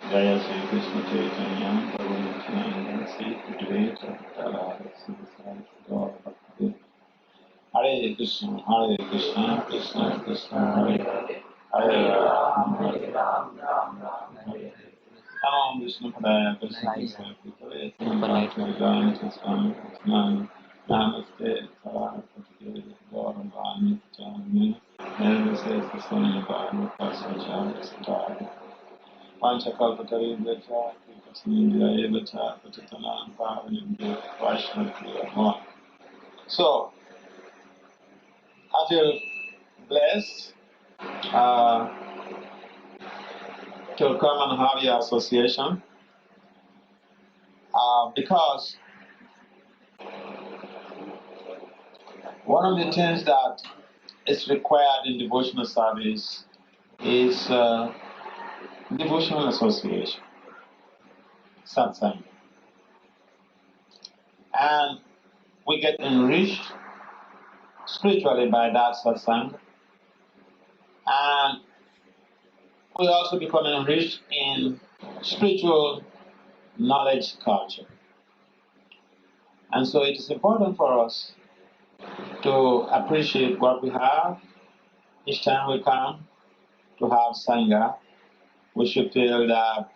Jaya Sri Krishna Chaitanya Prabhu Nityananda Sri Advaita Gadadhara Sivasari Gaura Bhakti. Hare Krishna Krishna Krishna Hare Hare Hare Ram Hare Ram Ram Ram Hare Hare. Om Vishnu Padaya Krishna Krishna Krishna Swami Namaste Saraswati Gaura Bhani Chami Namaste Swami Bhani Pasvachari Satari Panchakalpatarindra Kripasnindra Evacha Pachitanan Pavanindra Vaishnava. So, I feel blessed to come and have your association because one of the things that is required in devotional service is devotional association, satsang. And we get enriched spiritually by that satsang, and we also become enriched in spiritual knowledge culture. And so it is important for us to appreciate what we have. Each time we come to have Sangha, we should feel that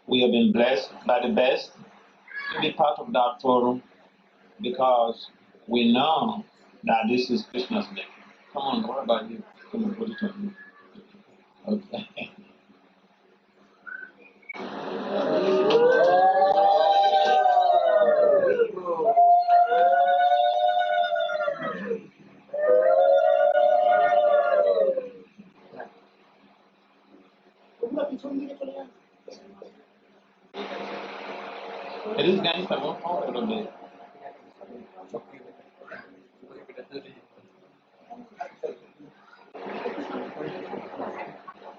we have been blessed by the best to be part of that forum because we know that this is Krishna's name. Come on, what about you? Come on, put it on me. Okay. It is getting some more forward a little bit.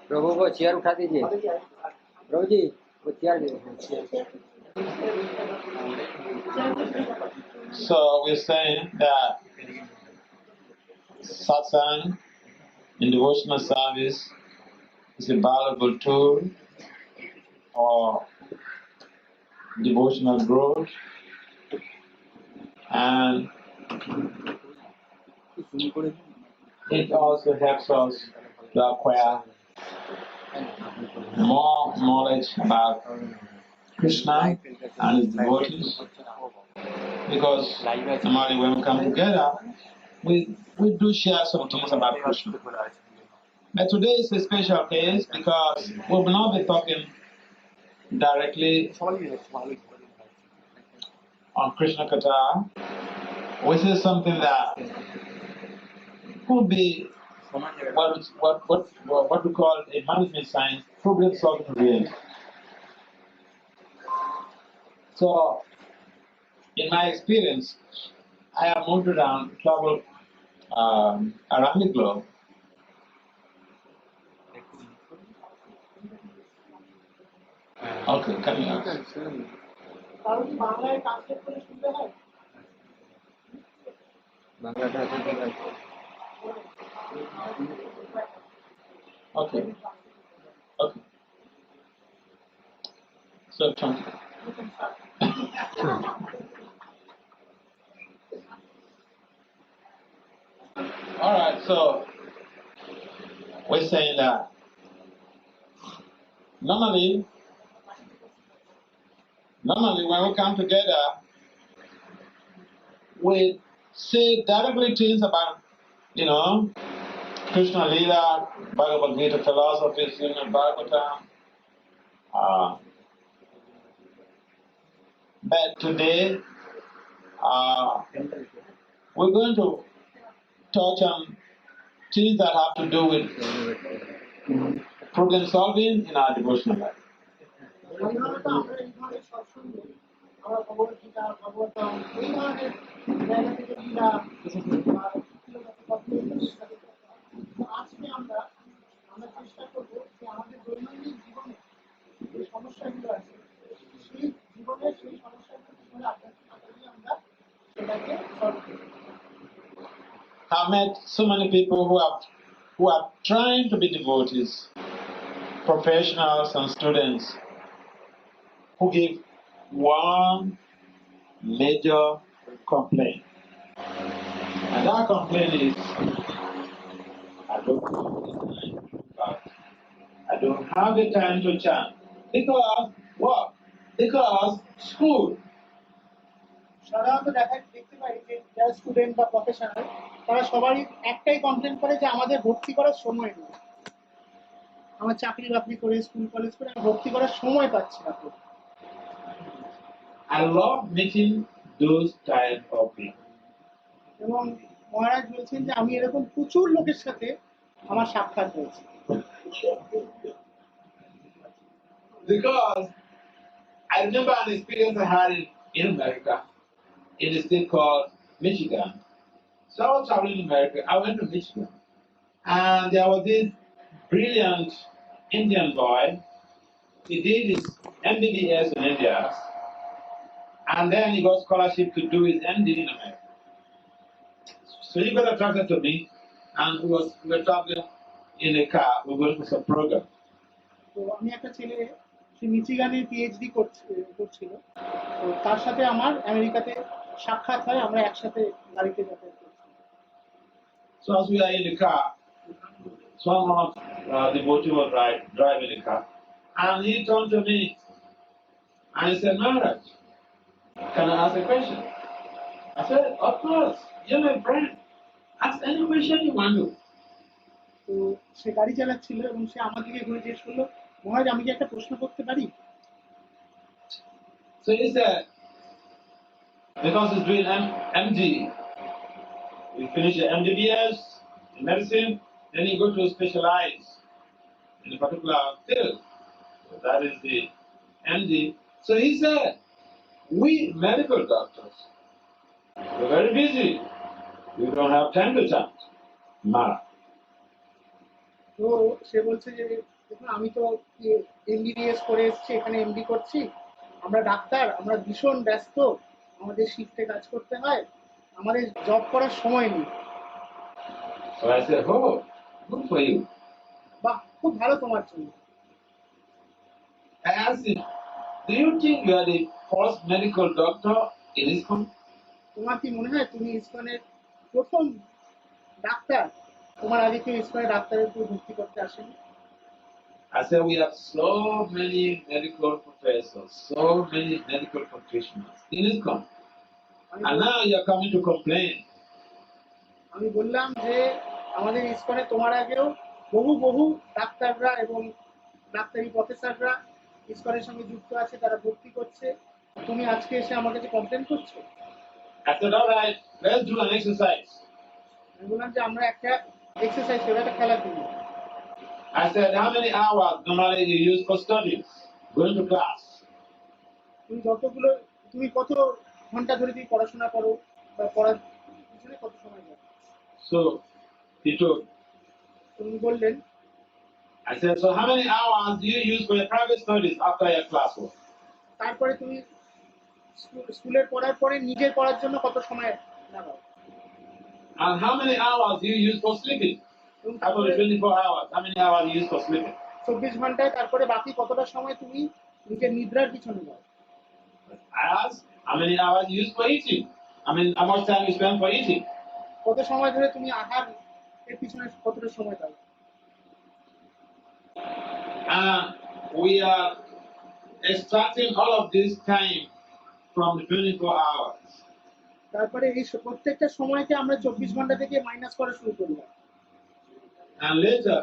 प्रभु को chair उठा दीजिए प्रभु जी वो chair they So we're saying that satsang in devotional service is a valuable tool for devotional growth, and it also helps us to acquire more knowledge about Krishna and his devotees, because normally when we come together, we do share some things about Krishna. But today is a special case because we will not be talking directly on Krishna Katha, which is something that could be what we call a management science problem solving reality. So, in my experience, I have moved around, traveled around the globe. Okay, come here. Okay. Okay. So, Tom. All right, so we're saying that normally when we come together, we say directly things about, Krishna Lila, Bhagavad Gita philosophies, Bhagavatam. But today, we're going to touch on things that have to do with problem solving in our devotional life. I've met so many people who are trying to be devotees, professionals and students, who give one major complaint. And that complaint is, I don't know this time, but I don't have the time to chant. Because what? Because school. সাধারণত দেখতে পাই যে যারা student বা professional তারা সবারই একটাই complain করে যে আমাদের ভর্তি করার সময় নেই, আমার চাকরি বাকরি করে স্কুল কলেজ করে আমি ভর্তি করার সময় পাচ্ছি না। I love meeting those type of people. এবং মহারাজ বলছেন যে আমি এরকম প্রচুর লোকের সাথে আমার সাক্ষাৎ হয়েছে। Because I remember an experience I had in America, in a state called Michigan. So I was traveling in America. I went to Michigan. And there was this brilliant Indian boy. He did his MBBS in India. And then he got scholarship to do his MD in America. So he got attracted to me. And we were traveling in a car. We were going for some program. তো আমি একটা ছেলে, সে মিচিগানে PhD করছিল, তো তার সাথে আমার আমেরিকাতে সাক্ষাৎ হয়, আমরা একসাথে গাড়িতে যাতায়াত করছি। So as we are in the car, someone of the devotee was driving the car, and he turned to me and he said, Maharaj, can I ask a question? I said, of course, you're my friend. Ask any question you want to. তো সে গাড়ি চালাচ্ছিল এবং সে আমার দিকে ঘুরে জিজ্ঞেস করলো, মহারাজ আমি কি একটা প্রশ্ন করতে পারি? So he said, because he's doing MD, we finish the MDBS in medicine, then you go to specialize in a particular field. So that is the MD. So he said, we medical doctors, we're very busy. We don't have time to chat. Mara. তো সে বলছে যে দেখুন আমি তো MBBS করে এসেছি, এখানে MD করছি, আমরা ডাক্তার, আমরা ভীষণ ব্যস্ত, আমাদের শিফটে কাজ করতে হয়, আমাদের জব করার সময় নেই। So I said, oh, good for you. বাহ, খুব ভালো তোমার জন্য। I asked him, do you think you are the first medical doctor in ISKCON? তোমার কি মনে হয় তুমি ইসকনের প্রথম ডাক্তার? তোমার আগে কেউ ইসকনের ডাক্তারের উপর ভর্তি করতে আসেনি? I said, we have so many medical professors, so many medical practitioners in ISKCON. And now you are coming to complain. আমি বললাম যে আমাদের ইসকনে তোমার আগেও বহু বহু ডাক্তাররা এবং ডাক্তারি প্রফেসররা ইসকনের সঙ্গে যুক্ত আছে, তারা ভর্তি করছে, তুমি আজকে এসে আমার কাছে কমপ্লেন করছো? I said, all right, let's do an exercise. আমি বললাম যে আমরা একটা এক্সারসাইজ করবো, একটা খেলা করবো। I said, how many hours normally you use for studies, going to class? তুমি কত ঘন্টা ধরে তুমি পড়াশোনা করো বা পড়ার পিছনে কত সময় যাবে? So he told. তুমি বললেন, I said, so how many hours do you use for your private studies after your classwork? তারপরে তুমি স্কুলের পড়ার পরে নিজের পড়ার জন্য কত সময় লাগাও? And how many hours do you use for sleeping? Out of the 24 hours, how many hours do you use for sleeping? 24 ঘন্টায় তারপরে বাকি কতটা সময় তুমি নিজের নিদ্রার পিছনে দাও? I asked, how many hours you use for eating? I mean, how much time you spend for eating? কত সময় ধরে তুমি আহার এর পিছনে কতটা সময় দাও? We are extracting all of this time from the 24 hours. তারপরে এই প্রত্যেকটা সময়কে আমরা 24 ঘন্টা থেকে মাইনাস করা শুরু করলাম। And later,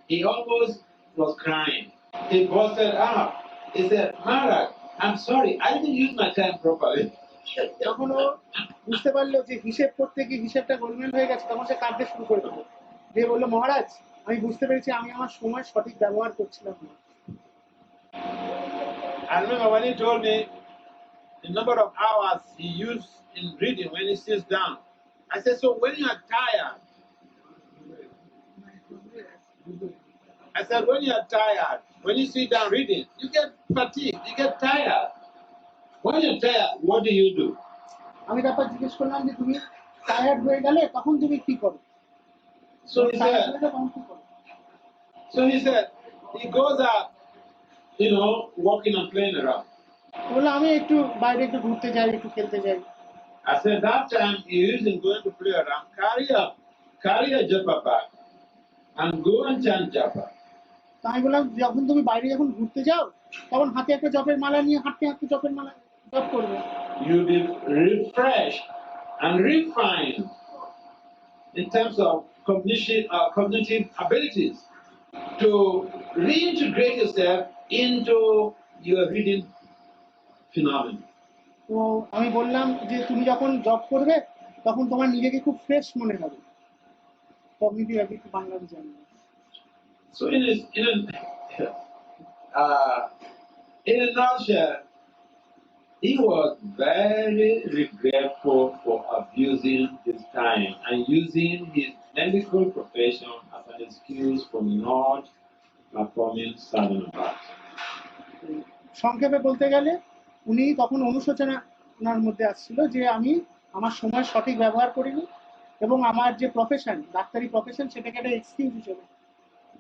he almost was crying. He busted out. He said, Maharaj, I'm sorry, I didn't use my time properly. যখন ও বুঝতে পারলো যে হিসেব করতে গিয়ে হিসেবটা গোলমেল হয়ে গেছে, তখন সে কাঁদতে শুরু করে দিল। দিয়ে বললো, মহারাজ আমি বুঝতে পেরেছি আমি আমার সময় সঠিক ব্যবহার করছিলাম না। I remember when he told me the number of hours he used in reading when he sits down. I said, so when you are tired, I said, when you are tired, when you sit down reading, you get fatigued, you get tired. When you're tired, what do you do? আমি তারপর জিজ্ঞেস করলাম যে তুমি tired হয়ে গেলে তখন তুমি কি করো? So he said, he goes out, walking and playing around. বললো আমি একটু বাইরে একটু ঘুরতে যাই, একটু খেলতে যাই। I said that time he isn't going to play around. Carry a japa bag and go and chant japa. তো আমি বললাম যখন তুমি বাইরে যখন ঘুরতে যাও তখন হাতে একটা জপের মালা নিয়ে হাঁটতে হাঁটতে জপের মালা জপ করবে। You'll be refreshed and refined in terms of cognitive abilities to reintegrate yourself into your reading phenomenon. তো আমি বললাম যে তুমি যখন জব করবে তখন তোমার নিজেকে খুব ফ্রেশ মনে হবে। কগনিটিভ অ্যাবিলিটি বাংলাতে জানি না। So in a nutshell, he was very regretful for abusing his time and using his medical profession as an excuse for not performing sadhana practice. সংক্ষেপে বলতে গেলে উনি তখন অনুশোচনার মধ্যে আসছিল যে আমি আমার সময় সঠিক ব্যবহার করিনি এবং আমার যে প্রফেশন, ডাক্তারি প্রফেশন, সেটাকে একটা এক্সকিউজ হিসেবে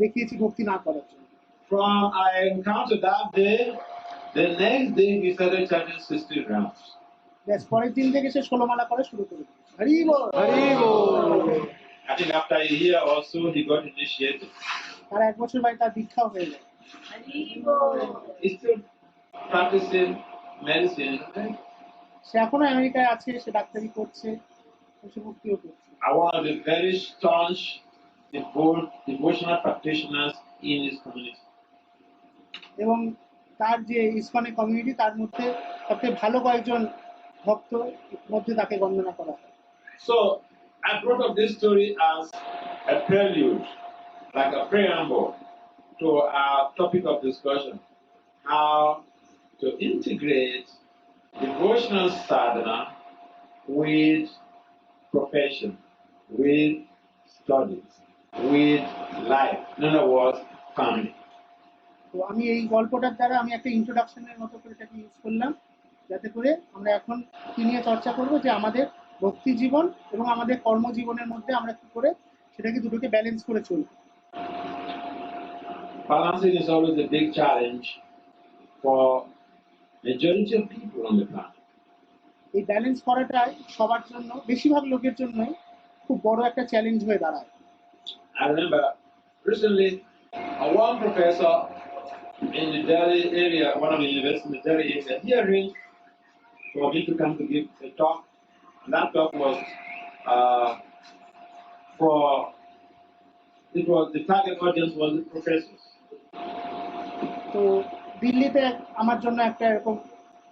দেখিয়েছি ভক্তি না করার জন্য। From I encountered that day, the next day he started chanting 60 rounds. ব্যাস পরের দিন থেকে সে 16 মালা করা শুরু করে দিয়েছে। হরি বল, হরি বল। I think after a year or so, he got initiated. তার 1 বছর বাদে তার দীক্ষাও হয়ে যায়। He's still practicing medicine. Right? সে এখনো আমেরিকায় আছে, সে ডাক্তারি করছে, সে মুক্তিও করছে। I want to be very staunch, devotional practitioners in his community. এবং তার যে ইসকনে কমিউনিটি তার মধ্যে সবচেয়ে ভালো কয়েকজন ভক্ত মধ্যে তাকে বন্দনা করা হয়। So I brought up this story as a prelude, like a preamble to our topic of discussion: how to integrate devotional sadhana with profession, with studies, with life. In other words, family. তো আমি এই গল্পটার দ্বারা আমি একটা ইন্ট্রোডাকশনের মতো করে এটাকে ইউজ করলাম, যাতে করে আমরা এখন কি নিয়ে চর্চা করবো যে আমাদের ভক্তি জীবন এবং আমাদের কর্মজীবনের মধ্যে আমরা কি করে সেটাকে দুটোকে ব্যালেন্স করে চলবো। Balancing is always a big challenge for majority of people on the planet. এই ব্যালেন্স করাটাই সবার জন্য, বেশিরভাগ লোকের জন্যই খুব বড় একটা চ্যালেঞ্জ হয়ে দাঁড়ায়। I remember recently one professor in the Delhi area, one of the universities in the Delhi area, he arranged for me to come to give a talk. And that talk was the target audience was the professors. তো দিল্লিতে আমার জন্য একটা এরকম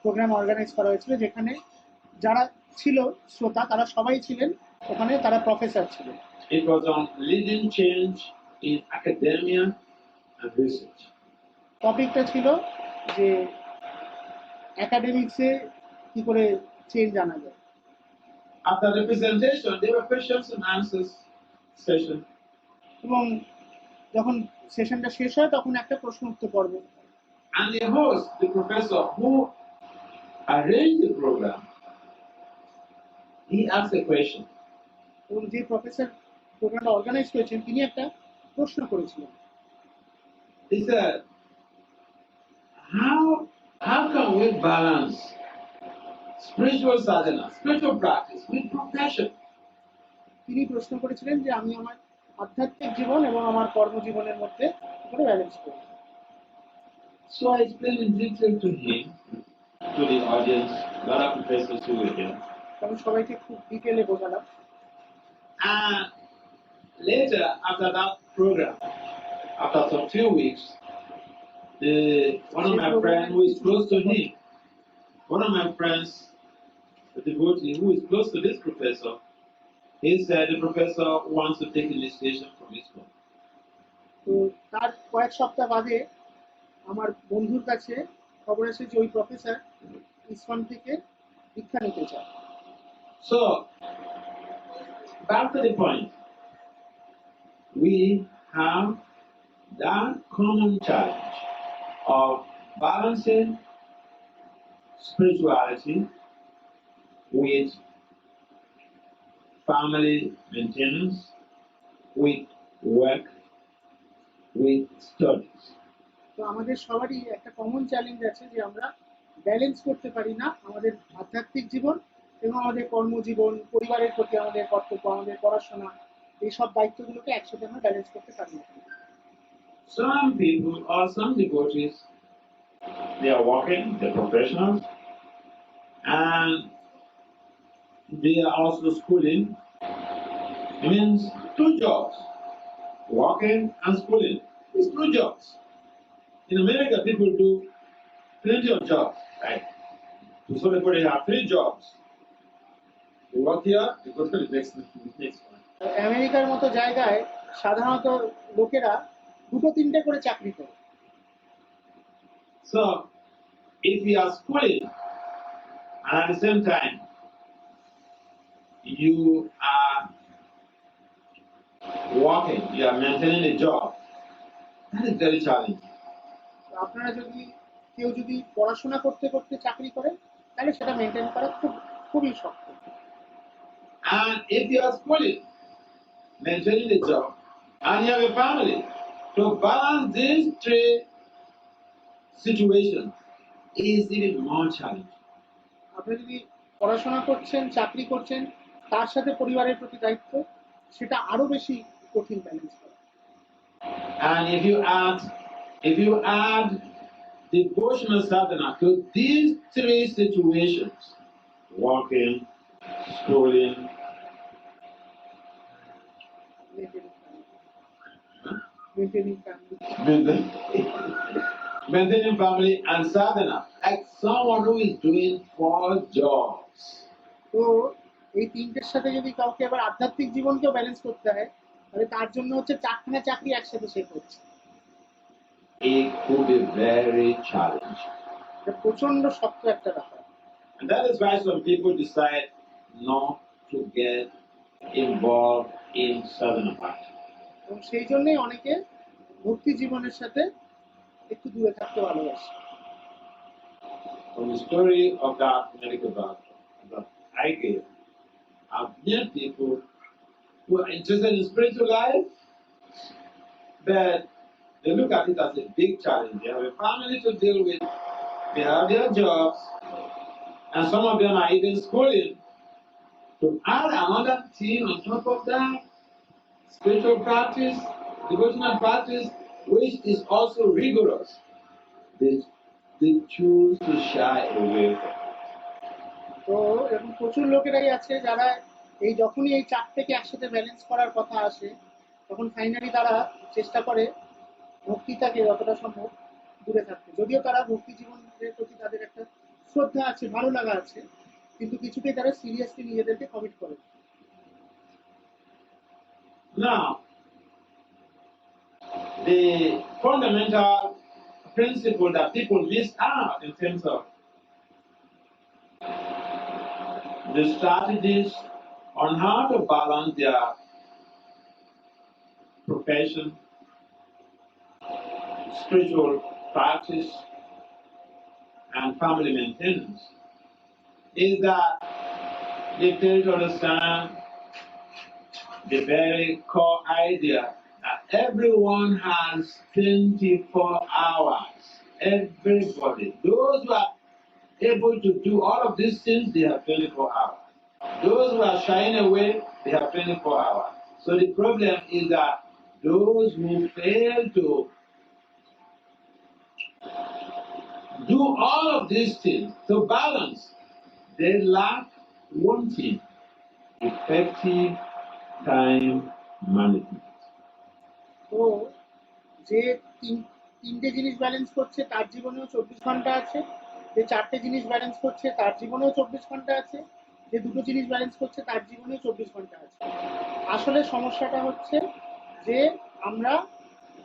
programme organise করা হয়েছিল, যেখানে যারা ছিল শ্রোতা তারা সবাই ছিলেন ওখানে, তারা প্রফেসর ছিলেন। It was on leading change in academia and research. টপিকটা ছিল যে একাডেমিক্সে কি করে চেঞ্জ আনা যায়। After the presentation, there were questions and answers session. এবং যখন সেশনটা শেষ হয় তখন একটা প্রশ্ন উত্তর পর্ব। And the host, the professor who arranged the program, he asked a question. এবং যে প্রফেসর প্রোগ্রামটা অর্গানাইজ করেছেন তিনি একটা প্রশ্ন করেছিলেন। He said, how can we balance spiritual sadhana, spiritual practice with profession? তিনি প্রশ্ন করেছিলেন যে আমি আমার আধ্যাত্মিক জীবন এবং আমার কর্মজীবনের মধ্যে কি করে ব্যালেন্স করব। So I explained in detail to him, to the audience, the other professors who were there. আমি সবাইকে খুব ডিটেলে বোঝালাম। And later, after that program, after some few weeks, one of my friends who is close to him, one of my friends, the devotee who is close to this professor, he said the professor wants to take initiation from his home. তো তার কয়েক সপ্তাহ বাদে আমার বন্ধুর কাছে খবর এসে যে ওই প্রফেসর ইসকন থেকে দীক্ষা নিতে চায়। So, back to the point, we have that common challenge of balancing spirituality with family maintenance, with work, with studies. তো আমাদের সবারই একটা কমন চ্যালেঞ্জ আছে যে আমরা ব্যালেন্স করতে পারি না আমাদের আধ্যাত্মিক জীবন এবং আমাদের কর্মজীবন, পরিবারের প্রতি আমাদের কর্তব্য, আমাদের পড়াশোনা, এই সব দায়িত্বগুলোকে একসাথে আমরা ব্যালেন্স করতে পারি না। Some people or some devotees, they are working, they're professionals, and they are also schooling. It means two jobs, working and schooling. It's two jobs. In America, people do plenty of jobs, right? So they have three jobs. They work here, they go to the next one. আমেরিকার মতো জায়গায় সাধারণত লোকেরা দুটো তিনটে করে চাকরি করে। So, if you are schooling and at the same time you are working, you are maintaining a job, that is very challenging. আপনারা কেউ যদি পড়াশোনা করতে করতে চাকরি করেন তাহলে সেটা মেনটেন করা খুবই শক্ত। And if you are schooling, maintaining a job, and you have a family, to balance these three situations is even more challenging. আপনি যদি পড়াশোনা করছেন, চাকরি করছেন, তার সাথে পরিবারের প্রতি দায়িত্ব, সেটা আরো বেশি কঠিন ব্যালেন্স করা। And if you add devotional sadhana to these three situations, working, schooling, maintaining family and sadhana, like someone who is doing 4 jobs. তো এই তিনটের সাথে যদি কাউকে আবার আধ্যাত্মিক জীবনকেও ব্যালেন্স করতে হয়, তাহলে তার জন্য হচ্ছে চারখানা চাকরি একসাথে সে করছে। It could be very challenging. এটা প্রচন্ড শক্ত একটা ব্যাপার। And that is why some people decide not to get involved in sadhana practice. এবং সেই জন্যই অনেকে ভক্তি জীবনের সাথে একটু দূরে থাকতে ভালোবাসে। From the story of that medical doctor that I gave, I've met people who are interested in spiritual life, but they look at it as a big challenge. They have a family to deal with, they have their jobs, and some of them are even schooling. To add another thing on top of that, spiritual practice, devotional practice, which is also rigorous, they choose to shy away from. তো এরকম প্রচুর লোকেরাই আছে যারা যখনই এই চারটেকে একসাথে balance করার কথা আসে, তখন ফাইনালি তারা চেষ্টা করে ভক্তিটাকে যতটা সম্ভব দূরে থাকতে। যদিও তারা ভক্তি জীবনের প্রতি তাদের একটা শ্রদ্ধা আছে, ভালো লাগা আছে, কিন্তু কিছুতেই তারা সিরিয়াসলি নিজেদেরকে কমিট করে। Now, the fundamental principle that people miss out in terms of the strategies on how to balance their profession, spiritual practice, and family maintenance is that they fail to understand the very core idea that everyone has 24 hours. Everybody. Those who are able to do all of these things, they have 24 hours. Those who are shying away, they have 24 hours. So the problem is that those who fail to do all of these things to balance, they lack one thing: effective time management. তো যে তিনটে জিনিস balance করছে তার জীবনেও 24 ঘন্টা আছে, যে চারটে জিনিস ব্যালেন্স করছে তার জীবনেও 24 ঘন্টা আছে, যে দুটো জিনিস ব্যালেন্স করছে তার জীবনেও 24 ঘন্টা আছে। আসলে সমস্যাটা হচ্ছে যে আমরা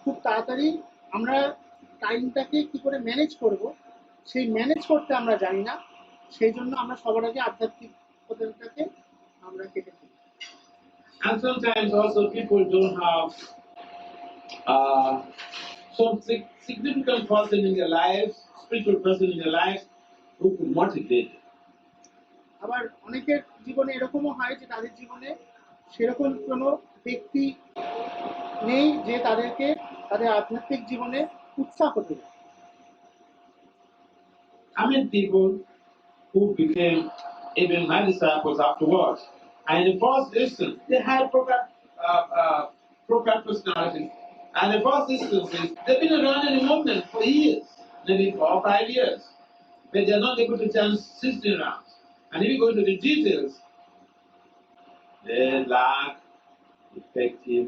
খুব তাড়াতাড়ি আমরা টাইমটাকে কি করে ম্যানেজ করব, সেই ম্যানেজ করতে আমরা জানি না। সেই জন্য আমরা সবার আগে আধ্যাত্মিকতাকে আমরা কেটে ফেলি। And sometimes also people don't have some significant person in their lives, spiritual person in their lives, who could motivate them. আবার অনেকের জীবনে এরকমও হয় যে তাদের জীবনে সেরকম কোনো ব্যক্তি নেই যে তাদেরকে তাদের আধ্যাত্মিক জীবনে উৎসাহ দেবে। I mean people who became even my disciples afterwards. And in the first instance, they had proper personalities. And the first instances, they've been around in the movement for years, maybe 4 or 5 years. But they're not able to chant 16 rounds. And if you go into the details, they lack effective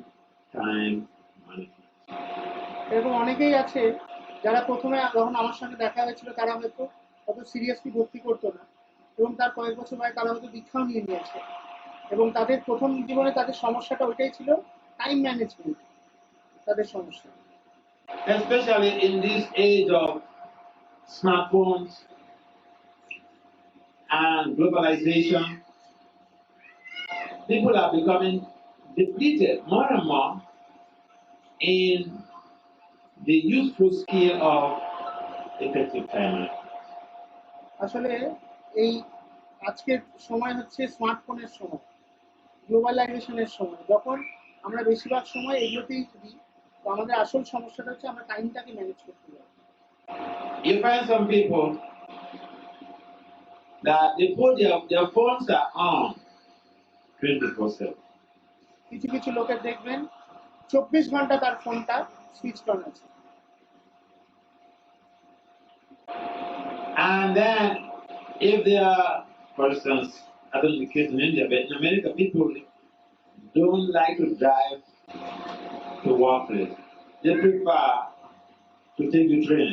time management. এরকম অনেকেই আছে যারা প্রথমে যখন আমার সঙ্গে দেখা হয়েছিল তারা হয়তো অত সিরিয়াসলি ভক্তি করতো না, এবং তার কয়েক বছর পরে তারা হয়তো দীক্ষাও নিয়ে নিয়েছে, এবং তাদের প্রথম জীবনে তাদের সমস্যাটা ওইটাই ছিল, টাইম ম্যানেজমেন্ট তাদের সমস্যা। Especially in this age of smartphones and globalization, people are becoming depleted more and more in the useful skill of effective time management. আসলে এই আজকের সময় হচ্ছে স্মার্টফোনের সময়, গ্লোবালাইজেশনের সময়, যখন আমরা বেশিরভাগ সময় এগুলোতেই দিই, তো আমাদের আসল সমস্যাটা হচ্ছে আমরা টাইমটাকে ম্যানেজ করতে পারি। You find some people that they put their phones are on 24/7. কিছু কিছু লোকের দেখবেন 24 ঘন্টা তার ফোনটা সুইচ অন আছে। And then, if there are, for instance, I don't know the case in India, but in America, people don't like to drive to workplace. They prefer to take the train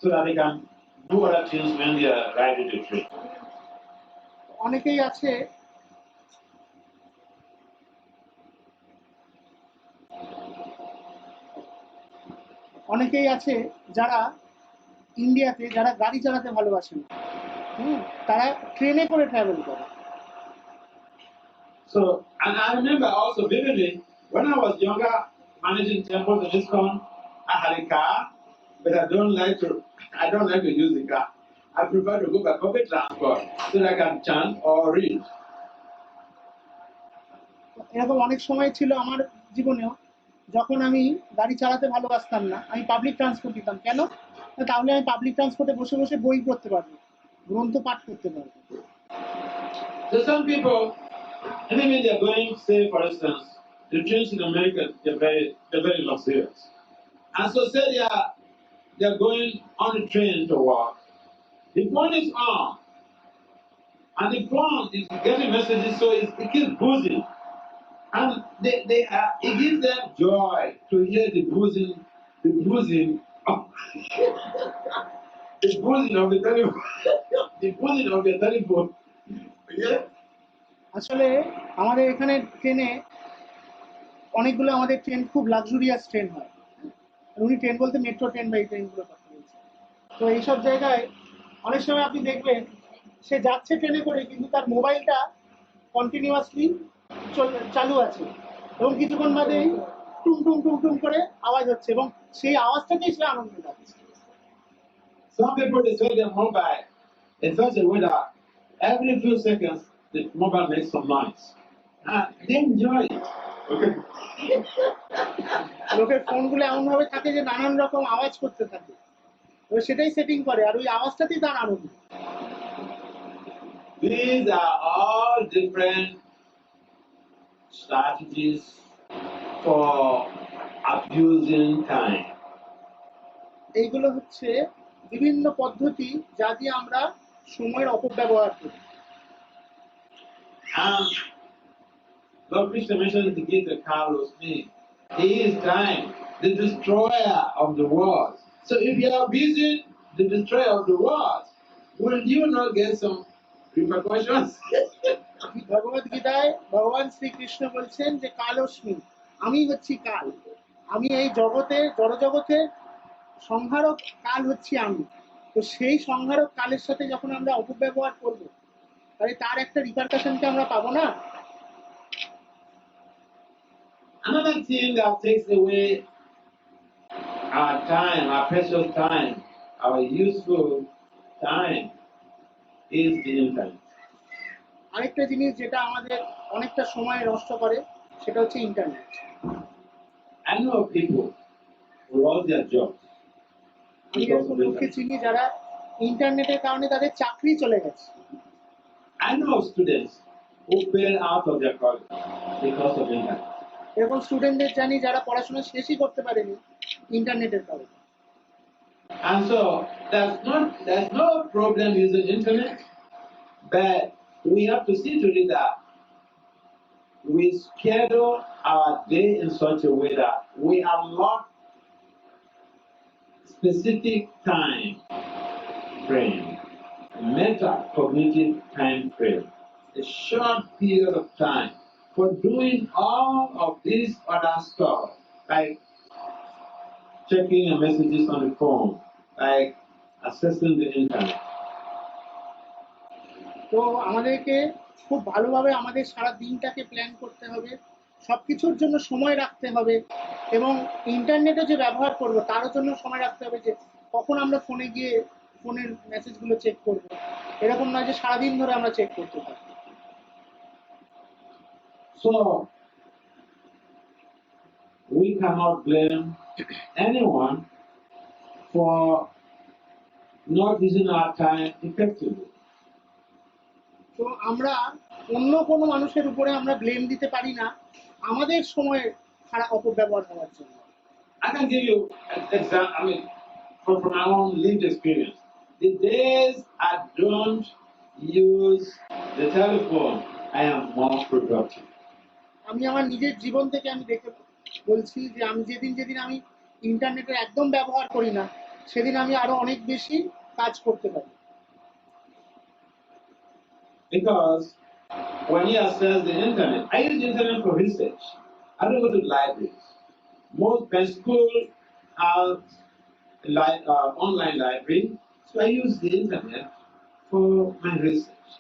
so that they can do other things when they are riding the train. অনেকেই আছে যারা ইন্ডিয়াতে যারা গাড়ি চালাতে ভালোবাসেন, তারা ট্রেনে করে ট্রাভেল করে। So, and I remember also vividly when I was younger, managing temples in ISKCON, I had a car, but I don't like to use the car. I prefer to go by public transport so that I can chant or read. এরকম অনেক সময় ছিল আমার জীবনেও, যখন আমি গাড়ি চালাতে ভালোবাসতাম না, আমি পাবলিক ট্রান্সপোর্ট দিতাম। কেন? তাহলে আমি পাবলিক ট্রান্সপোর্টে বসে বসে বই পড়তে পারবো, গ্রন্থ পাঠ করতে পারবো। So some people, even when they're going, say for instance, the trains in America, they're very luxurious. And so say they're going on the train to work. The phone is on. And the phone is getting messages, so it keeps buzzing. And it gives them joy to hear the buzzing of the buzzing of the telephone. The buzzing of the telephone. Yeah? আসলে আমাদের এখানে ট্রেনে অনেকগুলো, আমাদের train খুব luxurious train হয়। উনি train বলতে মেট্রো ট্রেন বা এই ট্রেনগুলো কথা বলছে। তো এইসব জায়গায় অনেক সময় আপনি দেখবেন সে যাচ্ছে ট্রেনে করে, কিন্তু তার মোবাইলটা কন্টিনিউয়াসলি চালু আছে, এবং কিছুক্ষণ বাদেই টুম টুম টুম টুম করে আওয়াজ হচ্ছে, এবং সেই আওয়াজটাকেই সে আনন্দ পাচ্ছে। Some people they set their mobile in such a way that every few seconds the mobile makes some noise. And they enjoy it. Okay. লোকের ফোনগুলো এমন ভাবে থাকে যে নানান রকম আওয়াজ করতে থাকে, সেটাই সেটিং করে, আর ওই আওয়াজটাতেই তার আনন্দ। These are all different strategies for abusing time. এইগুলো হচ্ছে বিভিন্ন পদ্ধতি যা দিয়ে আমরা সময়ের অপব্যবহার করি। Lord Krishna mentioned in the Gita, Carlos me. He is time, the destroyer of the world. So if you are abusing the destroyer of the world, will you not get some repercussions? ভগবদ গীতায় ভগবান শ্রীকৃষ্ণ বলছেন যে কালস্মি, আমি হচ্ছি কাল, আমি এই জগতের জড়জগতের সংহারক কাল হচ্ছি আমি। তো সেই সংহারক কালের সাথে যখন আমরা অপব্যবহার করবো, তাহলে তার একটা রিপারকাশনকে আমরা পাবো না? Another thing that takes away our time, our precious time, our useful time, is the internet. আরেকটা জিনিস যেটা আমাদের অনেকটা সময় নষ্ট করে, সেটা হচ্ছে internet. I know people who lost their jobs আমি এরকম লোককে চিনি যারা ইন্টারনেটের কারণে তাদের চাকরি চলে গেছে। I know students who fail out of their college because of internet. এরকম স্টুডেন্টদের জানি যারা পড়াশোনা শেষই করতে পারেনি ইন্টারনেটের কারণে। And so there's no problem using internet, but we have to see to it that we schedule our day in such a way that we allot specific time frame, metacognitive time frame, a short period of time for doing all of this other stuff, like checking your messages on the phone, like accessing the internet. তো আমাদেরকে খুব ভালোভাবে আমাদের সারা দিনটাকে plan করতে হবে, সবকিছুর জন্য সময় রাখতে হবে, এবং ইন্টারনেটে যে ব্যবহার করব তারও জন্য সময় রাখতে হবে, যে কখন আমরা ফোনে গিয়ে ফোনের মেসেজগুলো চেক করব। এরকম নয় যে সারাদিন ধরে আমরা চেক করতে থাকি। So we cannot blame anyone for not using our time effectively. তো আমরা অন্য কোনো মানুষের উপরে আমরা ব্লেম দিতে পারি না আমাদের সময়ের খারাপ অপব্যবহার হওয়ার জন্য। I can give you an example. I mean, from my own lived experience. The days I don't use the telephone, I am more productive. আমি আমার নিজের জীবন থেকে আমি দেখে বলছি যে আমি যেদিন আমি ইন্টারনেটের একদম ব্যবহার করি না, সেদিন আমি আরো অনেক বেশি কাজ করতে পারি। Because when you access the internet, I use the internet for research. I don't go to libraries. Most school have online library, so I use the internet for my research.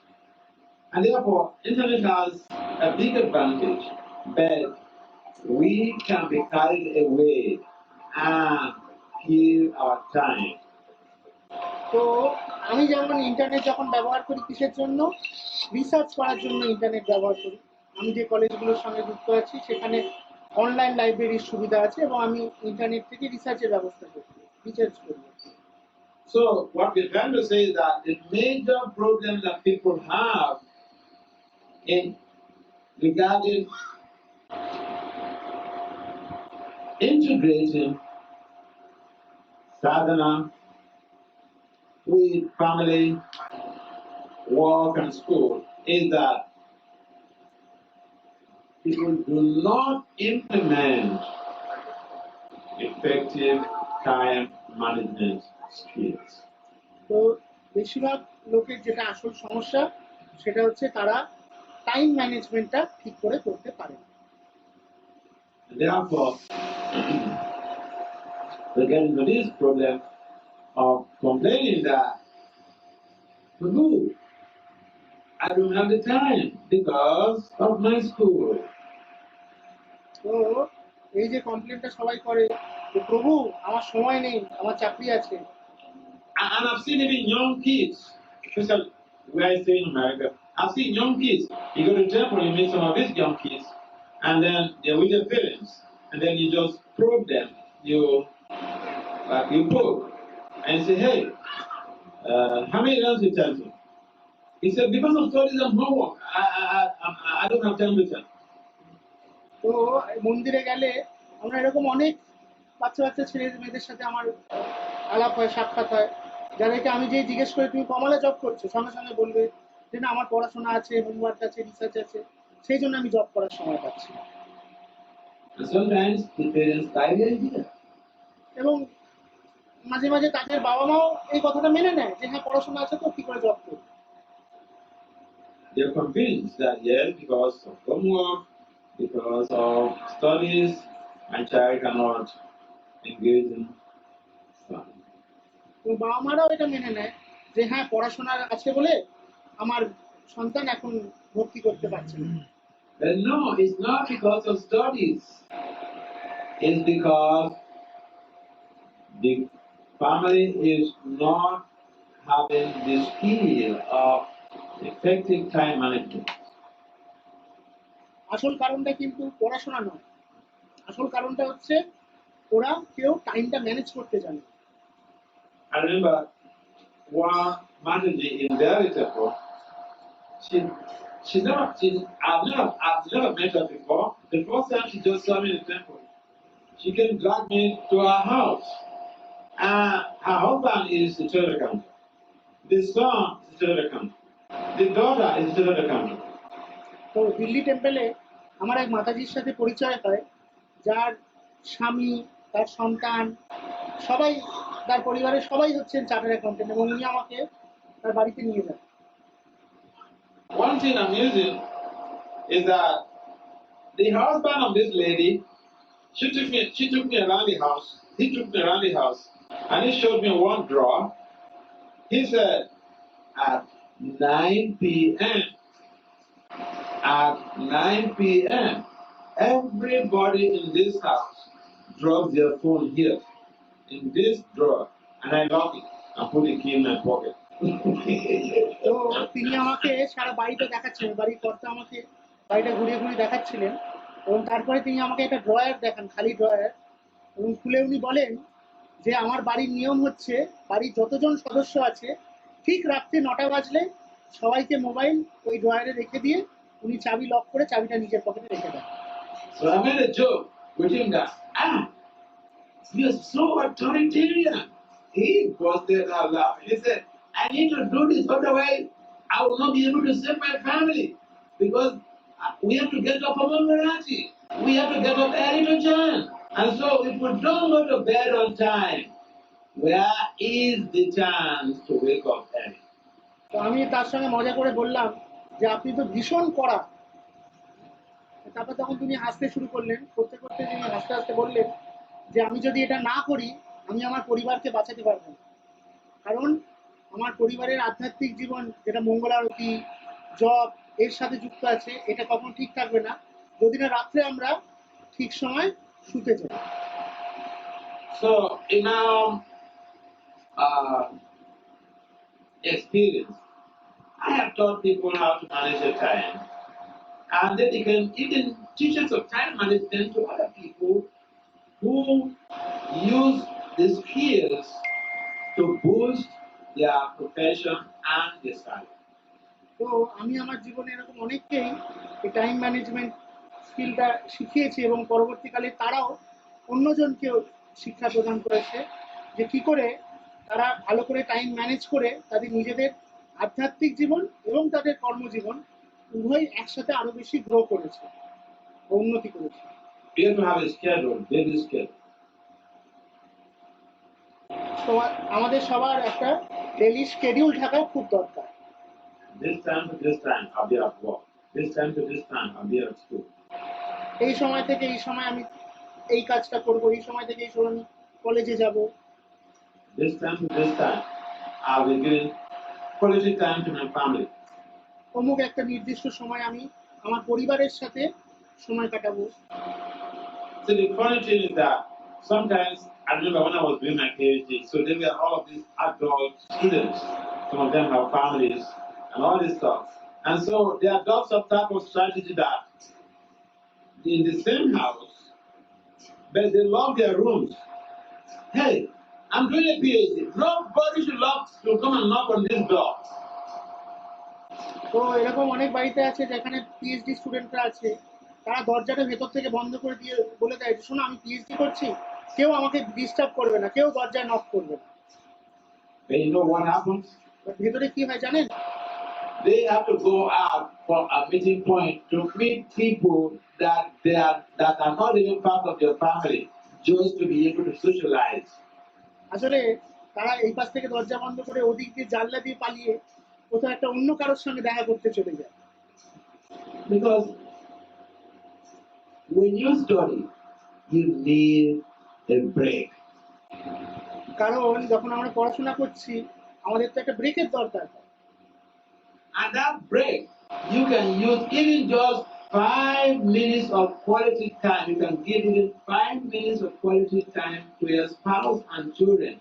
And therefore, internet has a big advantage, but we can be carried away and kill our time. তো আমি যেমন internet যখন ব্যবহার করি কিসের জন্য, research করার জন্য ইন্টারনেট ব্যবহার করি। আমি যে কলেজগুলোর সঙ্গে যুক্ত আছি সেখানে অনলাইন লাইব্রেরির সুবিধা আছে এবং আমি ইন্টারনেট থেকে রিসার্চের ব্যবস্থা করি, রিসার্চ করি। So what we're trying to say is that the major problem that people have in regarding integrating sadhana with family, work, and school is that people do not implement effective time management skills. তো বেশিরভাগ লোকের যেটা আসল সমস্যা সেটা হচ্ছে তারা time ম্যানেজমেন্টটা ঠিক করে করতে পারে না। Therefore, we get into this problem of complaining that, Prabhu, I don't have the time because of my school. তো এই যে কমপ্লেনটা সবাই করে যে প্রভু আমার সময় নেই, আমার চাকরি আছে। And I've seen even young kids, especially where I stay in America, I've seen young kids. You go to temple, you meet some of these young kids, and then they're with their parents, and then you just probe them. You poke, and you say, hey, how many rounds you tell me? He said, because of studies and homework, I don't have time to tell. তো মন্দিরে গেলে আমরা এরকম অনেক বাচ্চা বাচ্চা ছেলে মেয়েদের সাথে আমার আলাপ হয়, সাক্ষাৎ হয়, যাদেরকে আমি যে জিজ্ঞেস করি তুমি কমালে জব করছো, সঙ্গে সঙ্গে বলবে যে না আমার পড়াশোনা আছে, হোমওয়ার্ক আছে, রিসার্চ আছে, সেই জন্য আমি জব করার সময় পাচ্ছি না। And sometimes the parents buy the idea. এবং মাঝে মাঝে তাদের বাবা মাও এই কথাটা মেনে নেয় যে হ্যাঁ পড়াশোনা আছে তো কি করে জব করবো। They're convinced that yes, because of homework, because of studies, my child cannot engage in fun. তো বাবা মারাও এটা মেনে নেয় যে হ্যাঁ পড়াশোনা আছে বলে আমার সন্তান এখন ভর্তি করতে পারছে না। But no, it's not because of studies. It's because the family is not having the skill of effective time management. আসল কারণটা কিন্তু পড়াশোনা নয়, আসল কারণটা হচ্ছে ওরা কেউ টাইমটা ম্যানেজ করতে জানে। I remember one Mataji in their temple. I've never met her before. The first time she just saw me in the temple, she came drag me to her house. Her husband is the third accountant. The son is the third accountant. The daughter is the third accountant. তো দিল্লি টেম্পলে আমার এক মাতাজির সাথে পরিচয় হয়, যার স্বামী, তার সন্তান, সবাই, তার পরিবারের সবাই হচ্ছেন চার্টার্ড অ্যাকাউন্টেন্ট, এবং উনি আমাকে তার বাড়িতে নিয়ে যান। One thing amusing is that the husband of this lady, she took me around the house. He took me around the house, and he showed me one drawer. He said, at 9 p.m., at 9 p.m., everybody in this house drops their phone here, in this drawer, and I lock it and put the key in my pocket. তো তিনি আমাকে সারা বাড়িটা দেখাচ্ছিলেন, বাড়ির কর্তা আমাকে বাড়িটা ঘুরিয়ে ঘুরিয়ে দেখাচ্ছিলেন, এবং তারপরে তিনি আমাকে একটা ড্রয়ার দেখান, খালি ড্রয়ার, এবং খুলে উনি বলেন যে আমার বাড়ির নিয়ম হচ্ছে, বাড়ির যতজন সদস্য আছে ঠিক রাত্রে 9টা বাজলে সবাইকে মোবাইল ওই ড্রয়ারে রেখে দিয়ে উনি চাবি লক করে চাবিটা নিজের পকেটে রেখে দেন। So I made a joke with him that, you're so authoritarian. He busted out laughing. He said, I need to do this, otherwise I will not be able to save my family. Because we have to get up from Maharaja. We have to get up early to chant. And so if we don't go to bed on time, where is the chance to wake up early? তো আমি তার সঙ্গে মজা করে বললাম যে আপনি তো ভীষণ কড়া। তারপর তখন তিনি হাসতে শুরু করলেন, করতে করতে তিনি হাসতে হাসতে বললেন যে আমি যদি এটা না করি আমি আমার পরিবারকে বাঁচাতে পারবো না, কারণ আমার পরিবারের আধ্যাত্মিক জীবন, যেটা মঙ্গল আরতি, জপ, এর সাথে যুক্ত আছে, এটা কখনো ঠিক থাকবে না যদি না রাত্রে আমরা ঠিক সময় শুতে যাই। So in our experience, I have taught people how to manage their time, and then they can even teachers of time management to other people who use the skills to boost their profession and their salary. তো আমি আমার জীবনে এরকম অনেককেই এই time management স্কিলটা শিখিয়েছি, এবং পরবর্তীকালে তারাও অন্যজনকেও শিক্ষা প্রদান করেছে যে কি করে তারা ভালো করে টাইম ম্যানেজ করে তাদের নিজেদের আধ্যাত্মিক জীবন এবং তাদের কর্মজীবন উভয় একসাথে আরো বেশি গ্রো করেছে, উন্নতি করেছে। You have to have a schedule, daily schedule. তো আমাদের সবার একটা ডেইলি শিডিউল থাকা খুব দরকার। This time to this time, I'll be at work. This time to this time, I'll be at school. এই সময় থেকে এই সময় আমি এই কাজটা করব, এই সময় থেকে এই সময় আমি কলেজে যাব। This time to this time, I'll be giving quality time to my family. অমুক একটা নির্দিষ্ট সময় আমি আমার পরিবারের সাথে সময় কাটাবো। So the funny thing is that sometimes, I remember when I was doing my PhD, so there were all of these adult students. Some of them have families and all this stuff. And so they adopt some type of strategy that in the same house, but they lock their rooms. Hey, I'm doing a PhD. Nobody should come and knock on this door. তো এরকম অনেক বাড়িতে আছে যেখানে PhD স্টুডেন্টরা আছে, তারা দরজাটা ভেতর থেকে বন্ধ করে দিয়ে বলে দেয় যে শোনো আমি পিএইচডি করছি, কেউ আমাকে ডিস্টার্ব করবে না, কেউ দরজায় নক করবে না। But you know what happens? ভেতরে কি হয় জানেন? They have to go out for a meeting point to meet people that are not even part of your family, just to be able to socialize. আসলে তারা এই পাশ থেকে দরজা বন্ধ করে ওদিক দিয়ে জানলা দিয়ে পালিয়ে কোথাও একটা অন্য কারোর সঙ্গে দেখা করতে চলে যায়। Because when you study, you need a break. কারণ যখন আমরা পড়াশোনা করছি আমাদের তো একটা ব্রেকের দরকার। And that break, you can use even just 5 minutes of quality time. You can give even 5 minutes of quality time to your spouse and children,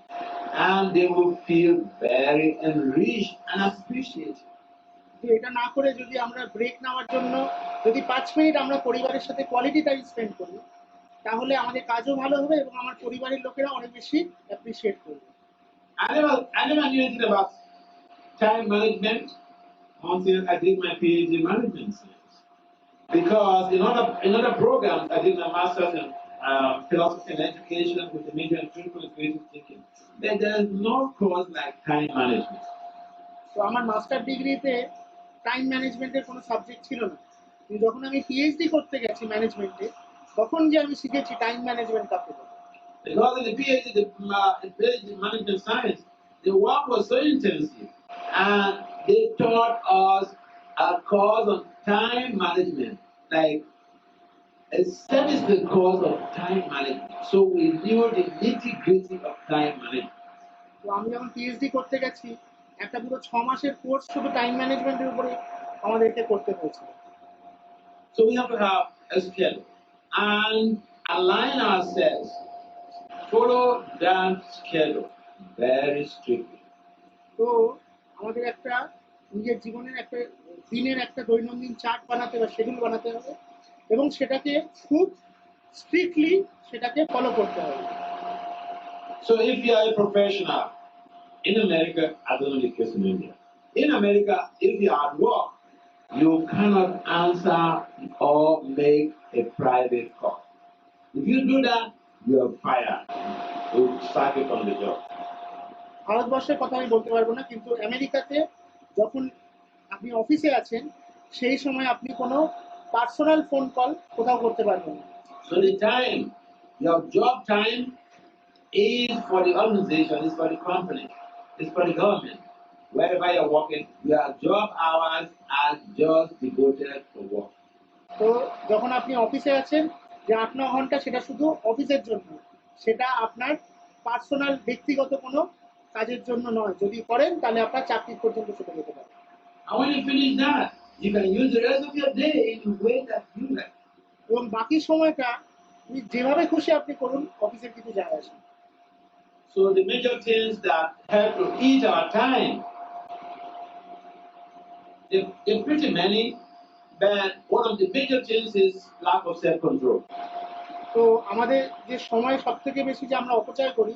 and they will feel very enriched and appreciated. এটা না করে যদি আমরা break নেওয়ার জন্য যদি 5 minute আমরা পরিবারের সাথে কোয়ালিটি টাইম স্পেন্ড করি, তাহলে আমাদের কাজও ভালো হবে এবং আমার পরিবারের লোকেরা অনেক বেশি অ্যাপ্রিশিয়েট করবে। I never knew anything about time management until I did my PhD in management science. Because in other programs, I did my master's in philosophy and education with a major in critical and creative thinking. But there is no course like time management. তো আমার master ডিগ্রিতে time ম্যানেজমেন্টের কোনো subject ছিল না, কিন্তু যখন আমি পিএইচডি করতে গেছি ম্যানেজমেন্টে, তখন যে আমি শিখেছি টাইম ম্যানেজমেন্ট কাকে বলে। Because in the PhD, PhD in management science, the work was so intensive, and they taught us a course on time management, like a semester course of time management. So we knew the nitty-gritty of time management. তো আমি যখন PhD করতে গেছি, একটা পুরো 6 মাসের course শুধু time ম্যানেজমেন্টের উপরে আমাদেরকে করতে হয়েছিল। So we have to have a schedule and align ourselves, follow that schedule very strictly. তো আমাদের একটা নিজের জীবনের একটা দিনের একটা দৈনন্দিন চার্ট বানাতে বা শিডিউল বানাতে হবে, এবং সেটাকে খুব স্ট্রিক্টলি সেটাকে ফলো করতে হবে। So if you are a professional in America, I don't know the case in India. In America, if you are at work, you cannot answer or make a private call. If you do that, you are fired. You sack it on the job. ভারতবর্ষের কথা আমি বলতে পারবো না, কিন্তু আমেরিকাতে যখন আপনি অফিসে আছেন, সেই সময় আপনি কোনো পার্সোনাল ফোন কল কোথাও করতে পারবেন না। So the time, your job time is for the organization, is for the company, is for the government. Wherever you're working, your job hours are just devoted for work. তো যখন আপনি অফিসে আছেন, যে 8-9 ঘন্টা সেটা শুধু অফিসের জন্য, সেটা আপনার পার্সোনাল ব্যক্তিগত কোনো কাজের জন্য নয়। যদি করেন তাহলে আপনার চাকরি পর্যন্ত চলে যেতে পারে। And when you finish that, you can use the rest of your day in the way that you like. এবং বাকি সময়টা আপনি যেভাবে খুশি আপনি করুন, অফিসের কিছু যায় আসে না। So the major things that help to eat our time, they're pretty many, but one of the major things is lack of self-control. তো আমাদের যে সময় সব থেকে বেশি যে আমরা অপচয় করি,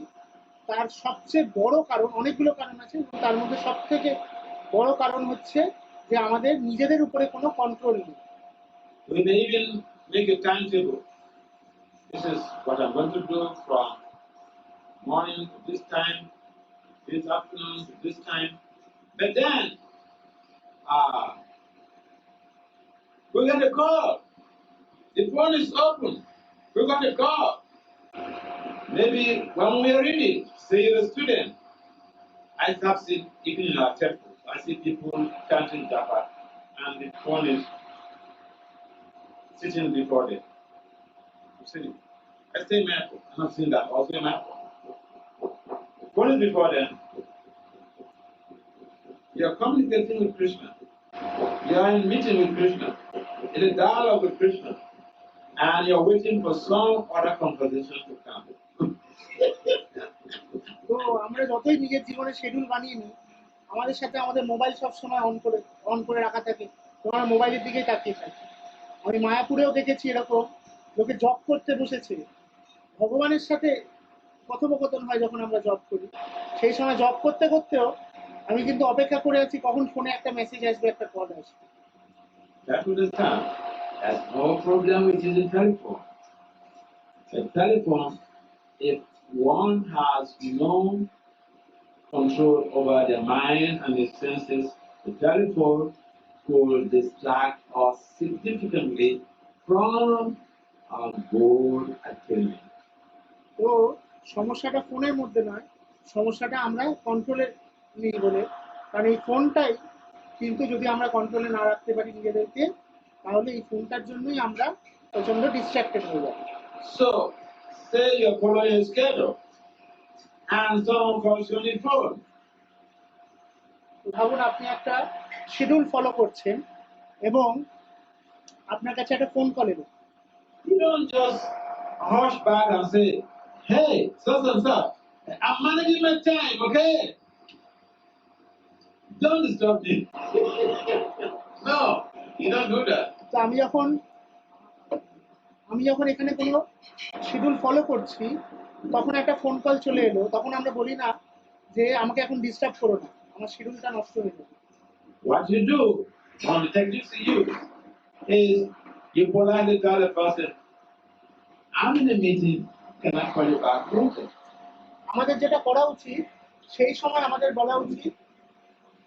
তার সবচেয়ে বড় কারণ, অনেকগুলো কারণ আছে, কিন্তু তার মধ্যে সব থেকে বড় কারণ হচ্ছে যে আমাদের নিজেদের উপরে কোনো কন্ট্রোল নেই। We may even make a timetable. This is what I'm going to do from morning to this time, this afternoon to this time. But then, we get a call. The phone is open. We got a call. Maybe when we are reading, say you're a student. I have seen, even in our temples, I see people chanting japa, and the phone is sitting before them. I'm sitting. I stay in my airport. I'm not seeing that. Also in my airport. The phone is before them. You are communicating with Krishna. You are in meeting with Krishna, in a dialogue with Krishna, and you are waiting for some other conversation to come. তো আমরা যতই নিজের জীবনে schedule বানিয়ে নিই, আমাদের সাথে আমাদের মোবাইল সব সময় অন করে রাখা থাকে, তো আমরা মোবাইলের দিকেই তাকিয়ে থাকি। আমি মায়াপুরেও দেখেছি এরকম লোকে জব করতে বসেছে, ভগবানের সাথে কথোপকথন হয় যখন আমরা জব করি, সেই সময় জব করতে করতেও আমি কিন্তু অপেক্ষা করে আছি কখন ফোনে একটা মেসেজ আসবে, একটা কল আসবে। That understand. There's no problem with using telephone. A telephone, if one has no control over the mind and the senses, the telephone could distract us significantly from our goal attainment. তো সমস্যাটা ফোনের মধ্যে নয়, সমস্যাটা আমরা কন্ট্রোলে নিই বলে। কারণ এই ফোনটাই কিন্তু যদি আমরা কন্ট্রোলে না রাখতে পারি নিজেদেরকে, তাহলে এই ফোনটার জন্যই আমরা প্রচন্ড ডিস্ট্রাক্টেড হয়ে যাবো। So, say you're following a schedule and someone calls you on the phone. ভাবুন আপনি একটা শিডিউল ফলো করছেন এবং আপনার কাছে একটা ফোন কল এলো। You don't just hush back and say, hey, so, I'm managing my time, okay? Don't disturb me. No, you don't do that. তো আমি যখন এখানে কোনো শিডিউল ফলো করছি, তখন একটা ফোন কল চলে এলো, তখন আমরা বলি না যে আমাকে এখন ডিস্টার্ব করো না, আমার শিডিউলটা নষ্ট হয়ে যাবে। What you do, one of the techniques you use, is you politely tell the person, I'm in a meeting, can I call you back later? আমাদের যেটা করা উচিত, সেই সময় আমাদের বলা উচিত,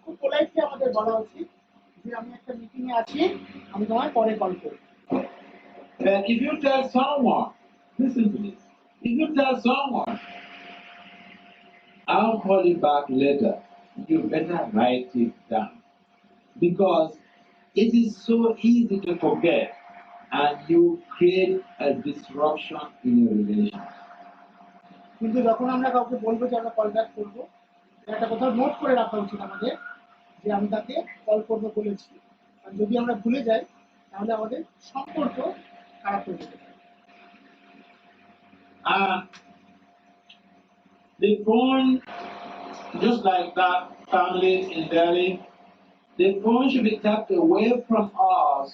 খুব পোলাইটলি আমাদের বলা উচিত যে আমি একটা মিটিংয়ে আছি, আমি তোমায় পরে কল করব। And if you tell someone, listen to this, if you tell someone, I'll call you back later, you better write it down. Because it is so easy to forget and you create a disruption in your relationship. কিন্তু যখন আমরা কাউকে বলবো যে আমরা call back করবো, একটা কোথাও নোট করে রাখা উচিত আমাদের যে আমি তাকে কল করবো বলেছি। আর যদি আমরা ভুলে যাই তাহলে আমাদের সম্পর্ক খারাপ হয়ে যেতে পারে। The phone, just like that family in Delhi, the phone should be kept away from us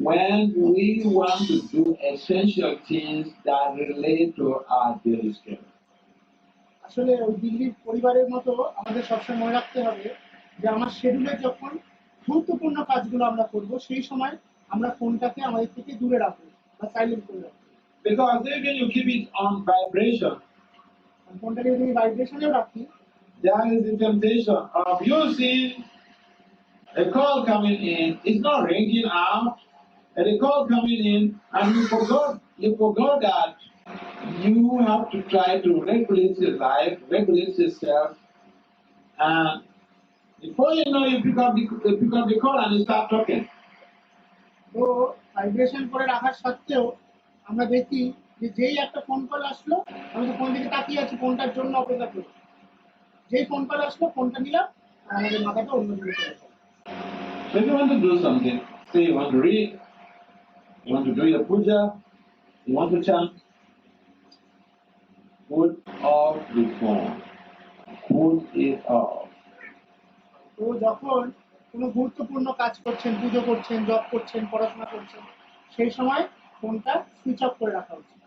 when we want to do essential things that relate to our daily schedule. আসলে ওই দিল্লির পরিবারের মতো আমাদের সবসময় মনে রাখতে হবে যে আমার শিডিউলে যখন গুরুত্বপূর্ণ কাজগুলো আমরা করব, সেই সময় আমরা ফোনটাকে আমাদের থেকে দূরে রাখবো বা সাইলেন্ট করে রাখবো। Because even you keep it on vibration, ফোনটাকে যদি ভাইব্রেশনেও রাখি, there is the temptation of you seeing a call coming in, it's not ringing out, and a call coming in, and you forgot that you have to try to regulate your life, regulate yourself, and before you know, you pick up the call and you start talking. তো vibration করে রাখার সত্ত্বেও আমরা দেখি যে যেই একটা phone call আসলো, আমি তো ফোন দিকে তাকিয়ে আছি, ফোনটার জন্য অপেক্ষা করি। যেই ফোন কল আসলো, ফোনটা নিলাম, আর আমাদের মাথাটা অন্যদিকে চলে গেল। So if you want to do something, say you want to read, you want to do your puja, you want to chant, put off the phone. Put it off. তো যখন কোনো গুরুত্বপূর্ণ কাজ করছেন, পুজো করছেন, জব করছেন, পড়াশোনা করছেন, সেই সময় ফোনটা সুইচ অফ করে রাখা উচিত।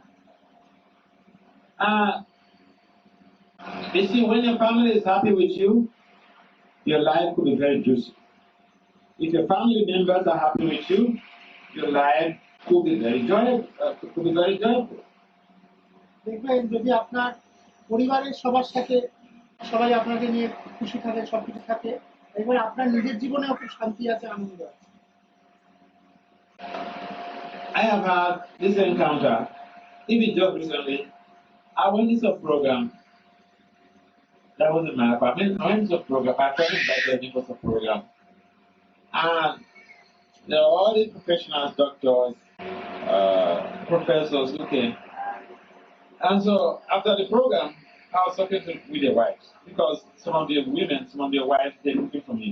You see, when your family is happy with you, your life could be very juicy. If your family members are happy with you, your life could be very joyful. দেখবেন যদি আপনার পরিবারের সবার সাথে সবাই আপনাকে নিয়ে খুশি থাকে, সবকিছু থাকে, এবার আপনার নিজের জীবনেও খুব শান্তি আছে, আনন্দ আছে। I have had this encounter, even just recently. I went to a program. That wasn't my apartment. I went to a program. My friend invited me for a program. And there were all these professionals, doctors, professors looking. And so after the program, I was talking with their wives because some of their women, some of their wives, they're looking for me.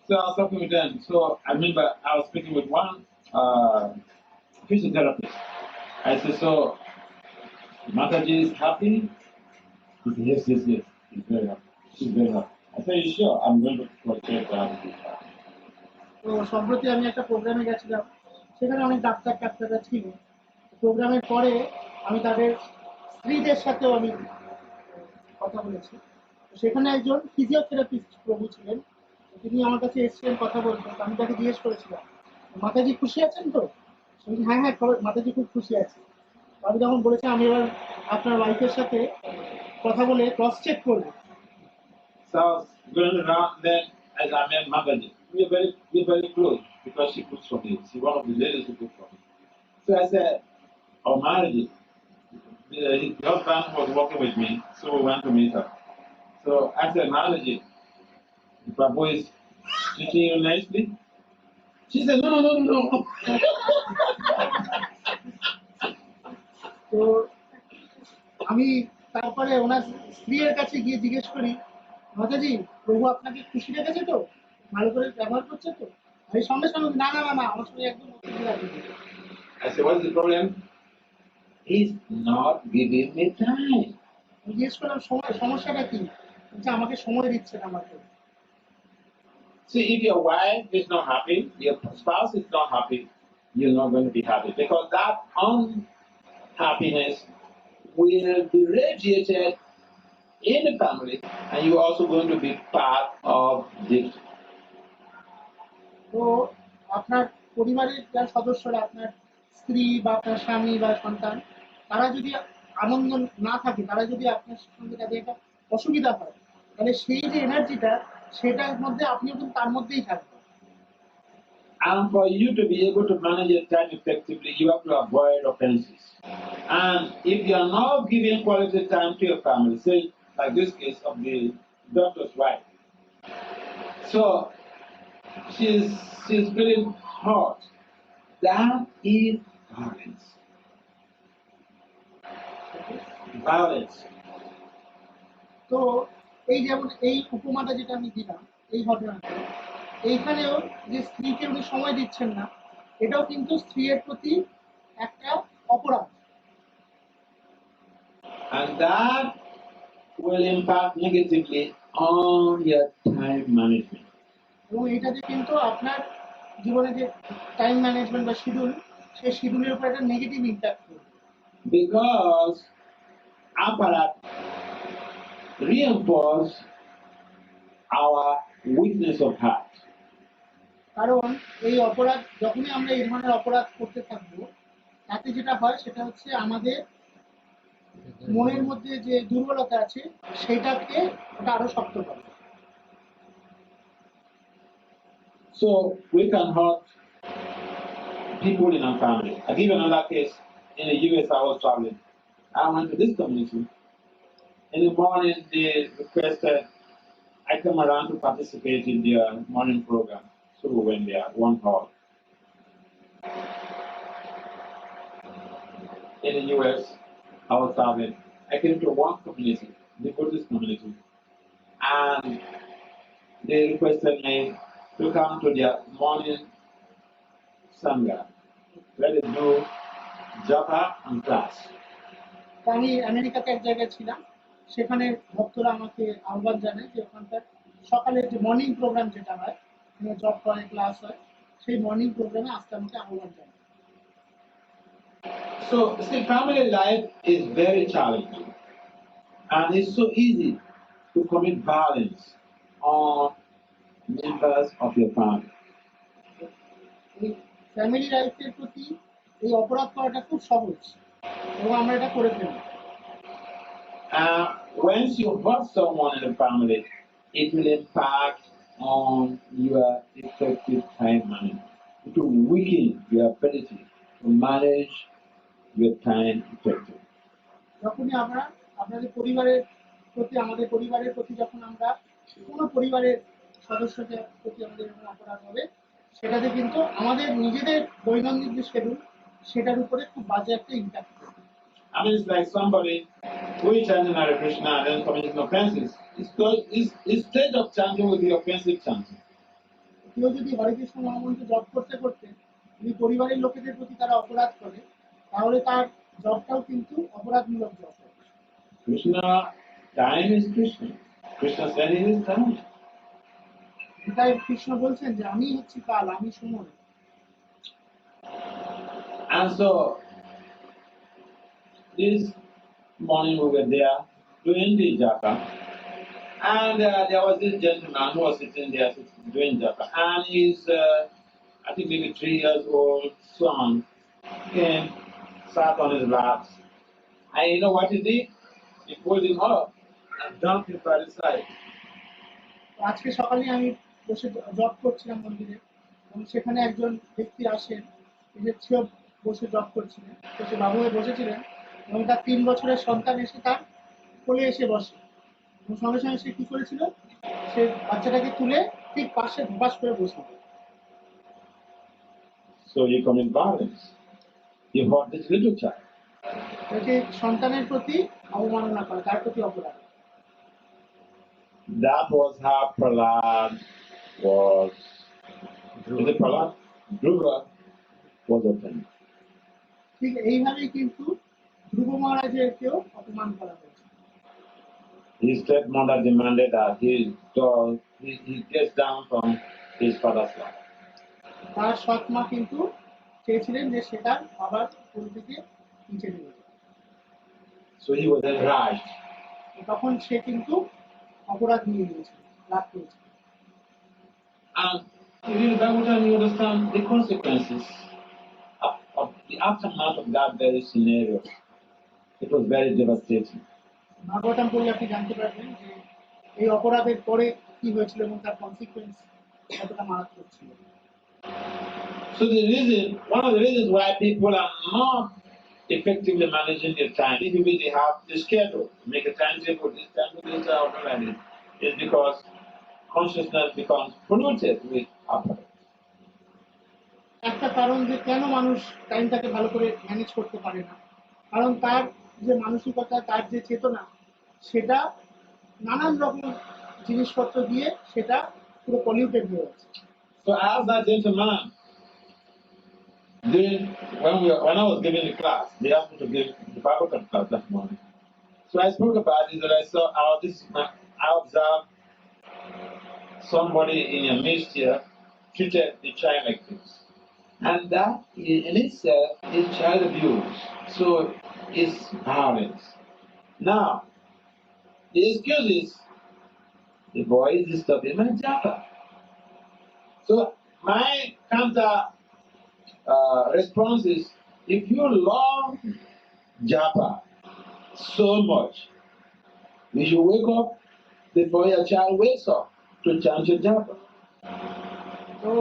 So I was talking with them. So I remember I was speaking with one physiotherapist. I said, so Mataji is happy? He said, yes. He's very happy. She's very happy. I said, you sure? I'm going to check to have this. তো সম্প্রতি আমি একটা প্রোগ্রামে গেছিলাম, সেখানে অনেক ডাক্তাররা ছিল। প্রোগ্রামের পরে আমি তাদের স্ত্রীদের সাথেও আমি কথা বলেছি। সেখানে একজন ফিজিওথেরাপিস্ট প্রভু ছিলেন, তিনি আমার কাছে এসেছিলেন কথা বলতে। আমি তাকে জিজ্ঞেস করেছিলাম, মাতাজি খুশি আছেন তো? হ্যাঁ, মাতাজি খুব খুশি আছে। আমি যখন বলেছি আমি এবার আপনার ওয়াইফের সাথে কথা বলে ক্রস চেক করবো। So I was going around then as I met Mataji. We're very close because she cooks for me. She's one of the ladies who cooks for me. So I said, oh Maharaji, his husband was working with me, so we went to meet her. So I said, Maharaji, the Prabhu is treating you nicely? She said, no. তো আমি তারপরে ওনার স্ত্রীর কাছে গিয়ে জিজ্ঞেস করি, মাতাজি প্রভু আপনাকে খুশি রেখেছে তো, ভালো করে ব্যবহার করছে তো? আমি সঙ্গে না আমার সঙ্গে একদম I said, what's the problem? He's not giving me time. আমি জিজ্ঞেস করলাম সমস্যাটা কি? আমাকে সময় দিচ্ছে না আমাকে। See, if your wife is not happy, your spouse is not happy, you're not going to be happy because that unhappiness will be radiated in the family, and you're also going to be part of the. তো আপনার পরিবারের যারা সদস্যরা, আপনার স্ত্রী বা আপনার স্বামী বা সন্তান, তারা যদি আনন্দ না থাকে, তারা যদি আপনার সঙ্গে তাদের একটা অসুবিধা হয়, তাহলে সেই যে এনার্জিটা, সেটার মধ্যে আপনিও কিন্তু তার মধ্যেই থাকবেন। And for you to be able to manage your time effectively, you have to avoid offenses. And if you are not giving quality time to your family, say like this case of the doctor's wife, so she's feeling hurt. That is violence. Violence. তো এই যেমন এই উপমাটা যেটা আমি দিলাম, এই ঘটনাটা, এইখানেও যে স্ত্রীকে উনি সময় দিচ্ছেন না, এটাও কিন্তু স্ত্রীর প্রতি একটা অপরাধ। And that will impact negatively on your time management. এবং এটাতে কিন্তু আপনার জীবনে যে টাইম ম্যানেজমেন্ট বা শিডিউল, সেই শিডিউলের উপর একটা নেগেটিভ ইম্প্যাক্ট করবে। Because aparat reinforce our weakness of heart. কারণ এই অপরাধ, যখনই আমরা এই ধরনের অপরাধ করতে থাকবো, তাতে যেটা হয় সেটা হচ্ছে আমাদের মনের মধ্যে যে দুর্বলতা আছে সেটাকে ওটা আরো শক্ত করে। So we can hurt people in our family. I give you another case. In the US, I was traveling. I went to this community. In the morning, they requested I come around to participate in their morning program. So we went there, one hall. In the US, I was traveling. I came to one community, the Buddhist community, and they requested me to come to their morning sangha. Let us do japa and class. আমি আমেরিকাতে এক জায়গায় ছিলাম, সেখানে ভক্তরা আমাকে আহ্বান জানায় যে ওখানকার সকালের যে মর্নিং প্রোগ্রাম যেটা হয়, জব করে, ক্লাস হয়, সেই মর্নিং প্রোগ্রামে আসতে আমাকে আহ্বান জানায়। So, see, family life is very challenging, and it's so easy to commit violence on members of your family. এই ফ্যামিলি লাইফের প্রতি এই অপরাধ করাটা খুব সহজ, এবং আমরা এটা করে ফেলি। Once you hurt someone in the family, it will impact on your effective time management. It will weaken your ability to manage your time effectively. যখনই আমরা আপনাদের পরিবারের প্রতি, আমাদের পরিবারের প্রতি যখন আমরা কোনো পরিবারের সদস্যদের প্রতি আমাদের এরকম অপরাধ হবে, সেটাতে কিন্তু আমাদের নিজেদের দৈনন্দিন যে শিডিউল, সেটার উপরে খুব বাজে একটা ইম্প্যাক্ট করবে। I mean, it's like somebody who is chanting Hare Krishna and then committing offenses. Instead of chanting with the offensive chanting, কেউ যদি হরে কৃষ্ণ মহামন্ত্র জপ করতে করতে যদি পরিবারের লোকেদের প্রতি তারা অপরাধ করে, তাহলে তার জবটাও কিন্তু অপরাধমূলক জব হবে। Krishna, time is Krishna. Krishna said it is time. গীতায় কৃষ্ণ বলছেন যে আমি হচ্ছি কাল, আমি সময়। And so, this morning we were there doing the japa, and there was this gentleman who was sitting there doing japa, and his, I think maybe 3 years old son came, sat on his lap, and you know what he did? He pulled him up and dumped him by the side. আজকে সকালে আমি বসে job করছিলাম মন্দিরে, এবং সেখানে একজন ব্যক্তি আসেন, এসে বসে জব করছিলেন, তো সে বাবু হয়ে বসেছিলেন, এবং তার 3 বছরের সন্তান এসে তার কোলে এসে বসে, এবং সঙ্গে সঙ্গে সে কি করেছিল, সে বাচ্চাটাকে তুলে ঠিক পাশে ধপাস করে বসে। So he committed violence. He hurt this little child. যে সন্তানের প্রতি অবমাননা করে, তার প্রতি অপরাধ। That was how Prahlad was. Is it Prahlad? Dhruva was offended. ঠিক এইভাবেই কিন্তু ধ্রুব মহারাজেরকেও অপমান করা হয়েছে। His stepmother demanded that he gets down from his father's lap. তার সৎ মা কিন্তু চেয়েছিলেন যে সে তার বাবার কোল থেকে নিচে নেমে যায়। So he was enraged. তখন সে কিন্তু অপরাধ নিয়ে নিয়েছিল, লাভ করেছিল। And in the Bible time, you understand the consequences of the aftermath of that very scenario. It was very devastating. Bhagavatam পড়লে আপনি জানতে পারবেন যে এই অপরাধের পরে কি হয়েছিল এবং তার কনসিকুয়েন্স কতটা মারাত্মক ছিল। So one of the reasons why people are not effectively managing their time, even if they have the schedule, make a timetable, this time, this time, like this, is because consciousness becomes polluted with appetite. একটা কারণ যে কেন মানুষ টাইমটাকে ভালো করে manage করতে পারে না, কারণ তার যে মানসিকতা, তার যে চেতনা, সেটা নানান রকম জিনিসপত্র দিয়ে সেটা পুরো পলিউটেড হয়ে আছে। So as that gentleman, when I was giving the class, they asked me to give the Bible class that morning. So I spoke about it, and I saw I observed somebody in your midst here treated the child like this. And that in itself is child abuse. So it's violence. Now, the excuse is the boy is disturbing my japa. So my counter response is, if you love japa so much, you should wake up before your child wakes up to chant your japa. তো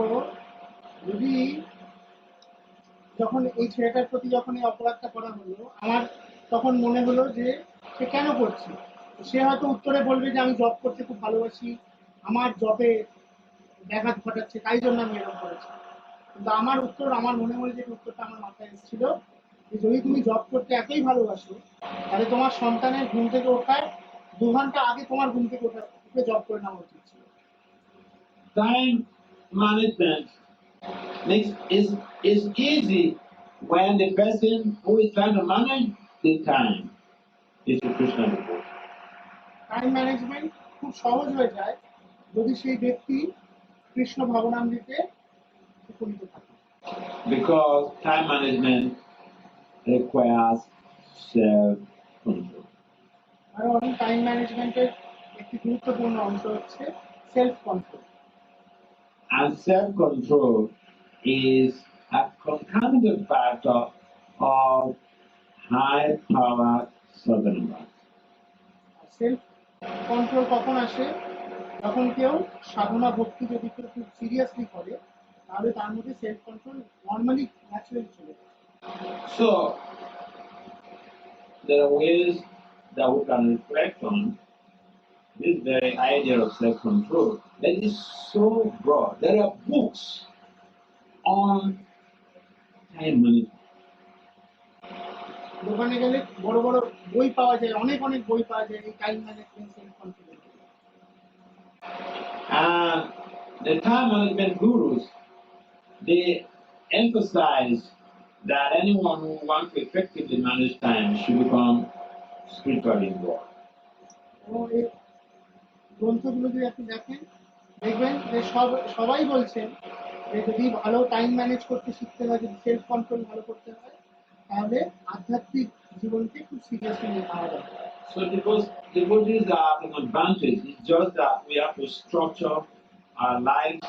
যদি যখন এই ছেলেটার প্রতি যখন এই অপরাধটা করা হলো, আমার তখন মনে হলো যে সে কেন করছে। সে হয়তো উত্তরে বলবে যে আমি জব করতে খুব ভালোবাসি, আমার জবে ব্যাঘাত ঘটাচ্ছে, তাই জন্য আমি এরকম করেছি। কিন্তু আমার মনে হয় যে উত্তরটা আমার মাথায় এসেছিল যে যদি তুমি জব করতে এতই ভালোবাসো, তাহলে তোমার সন্তানের ঘুম থেকে ওঠার 2 ঘন্টা আগে তোমার ঘুম থেকে উঠে জব করে নেওয়া উচিত ছিল। Time management is easy when the person who is trying to manage the time is a Krishna devotee. Time management খুব সহজ হয়ে যায় যদি সেই ব্যক্তি কৃষ্ণ ভাবনামৃতে উপনীত থাকে। Because time management requires self-control. কারণ টাইম ম্যানেজমেন্টের একটি গুরুত্বপূর্ণ অংশ হচ্ছে self control. And self-control is a concomitant factor of high-power sadhana. Self control কখন আসে? যখন কেউ সাধনা ভক্তি যদি কেউ খুব সিরিয়াসলি করে, তাহলে তার মধ্যে সেলফ কন্ট্রোল নর্মালি ন্যাচারালি চলে যায়। So, there are ways that we can reflect on this very idea of self-control that is so broad. There are books on time management. দোকানে গেলে বড় বড় বই পাওয়া যায়, অনেক বই পাওয়া যায় এই time management, self control. And the time management gurus, they emphasize that anyone who wants to effectively manage time should become spiritually involved. এই গ্রন্থগুলো যদি আপনি দেখেন, দেখবেন যে সবাই বলছেন যে যদি ভালো টাইম ম্যানেজ করতে শিখতে হয়, যদি সেলফ কন্ট্রোল ভালো করতে হয়, তাহলে আধ্যাত্মিক জীবনকে খুব সিরিয়াসলি নেওয়া যায়। So devotees are an advantage. It's just that we have to structure our lives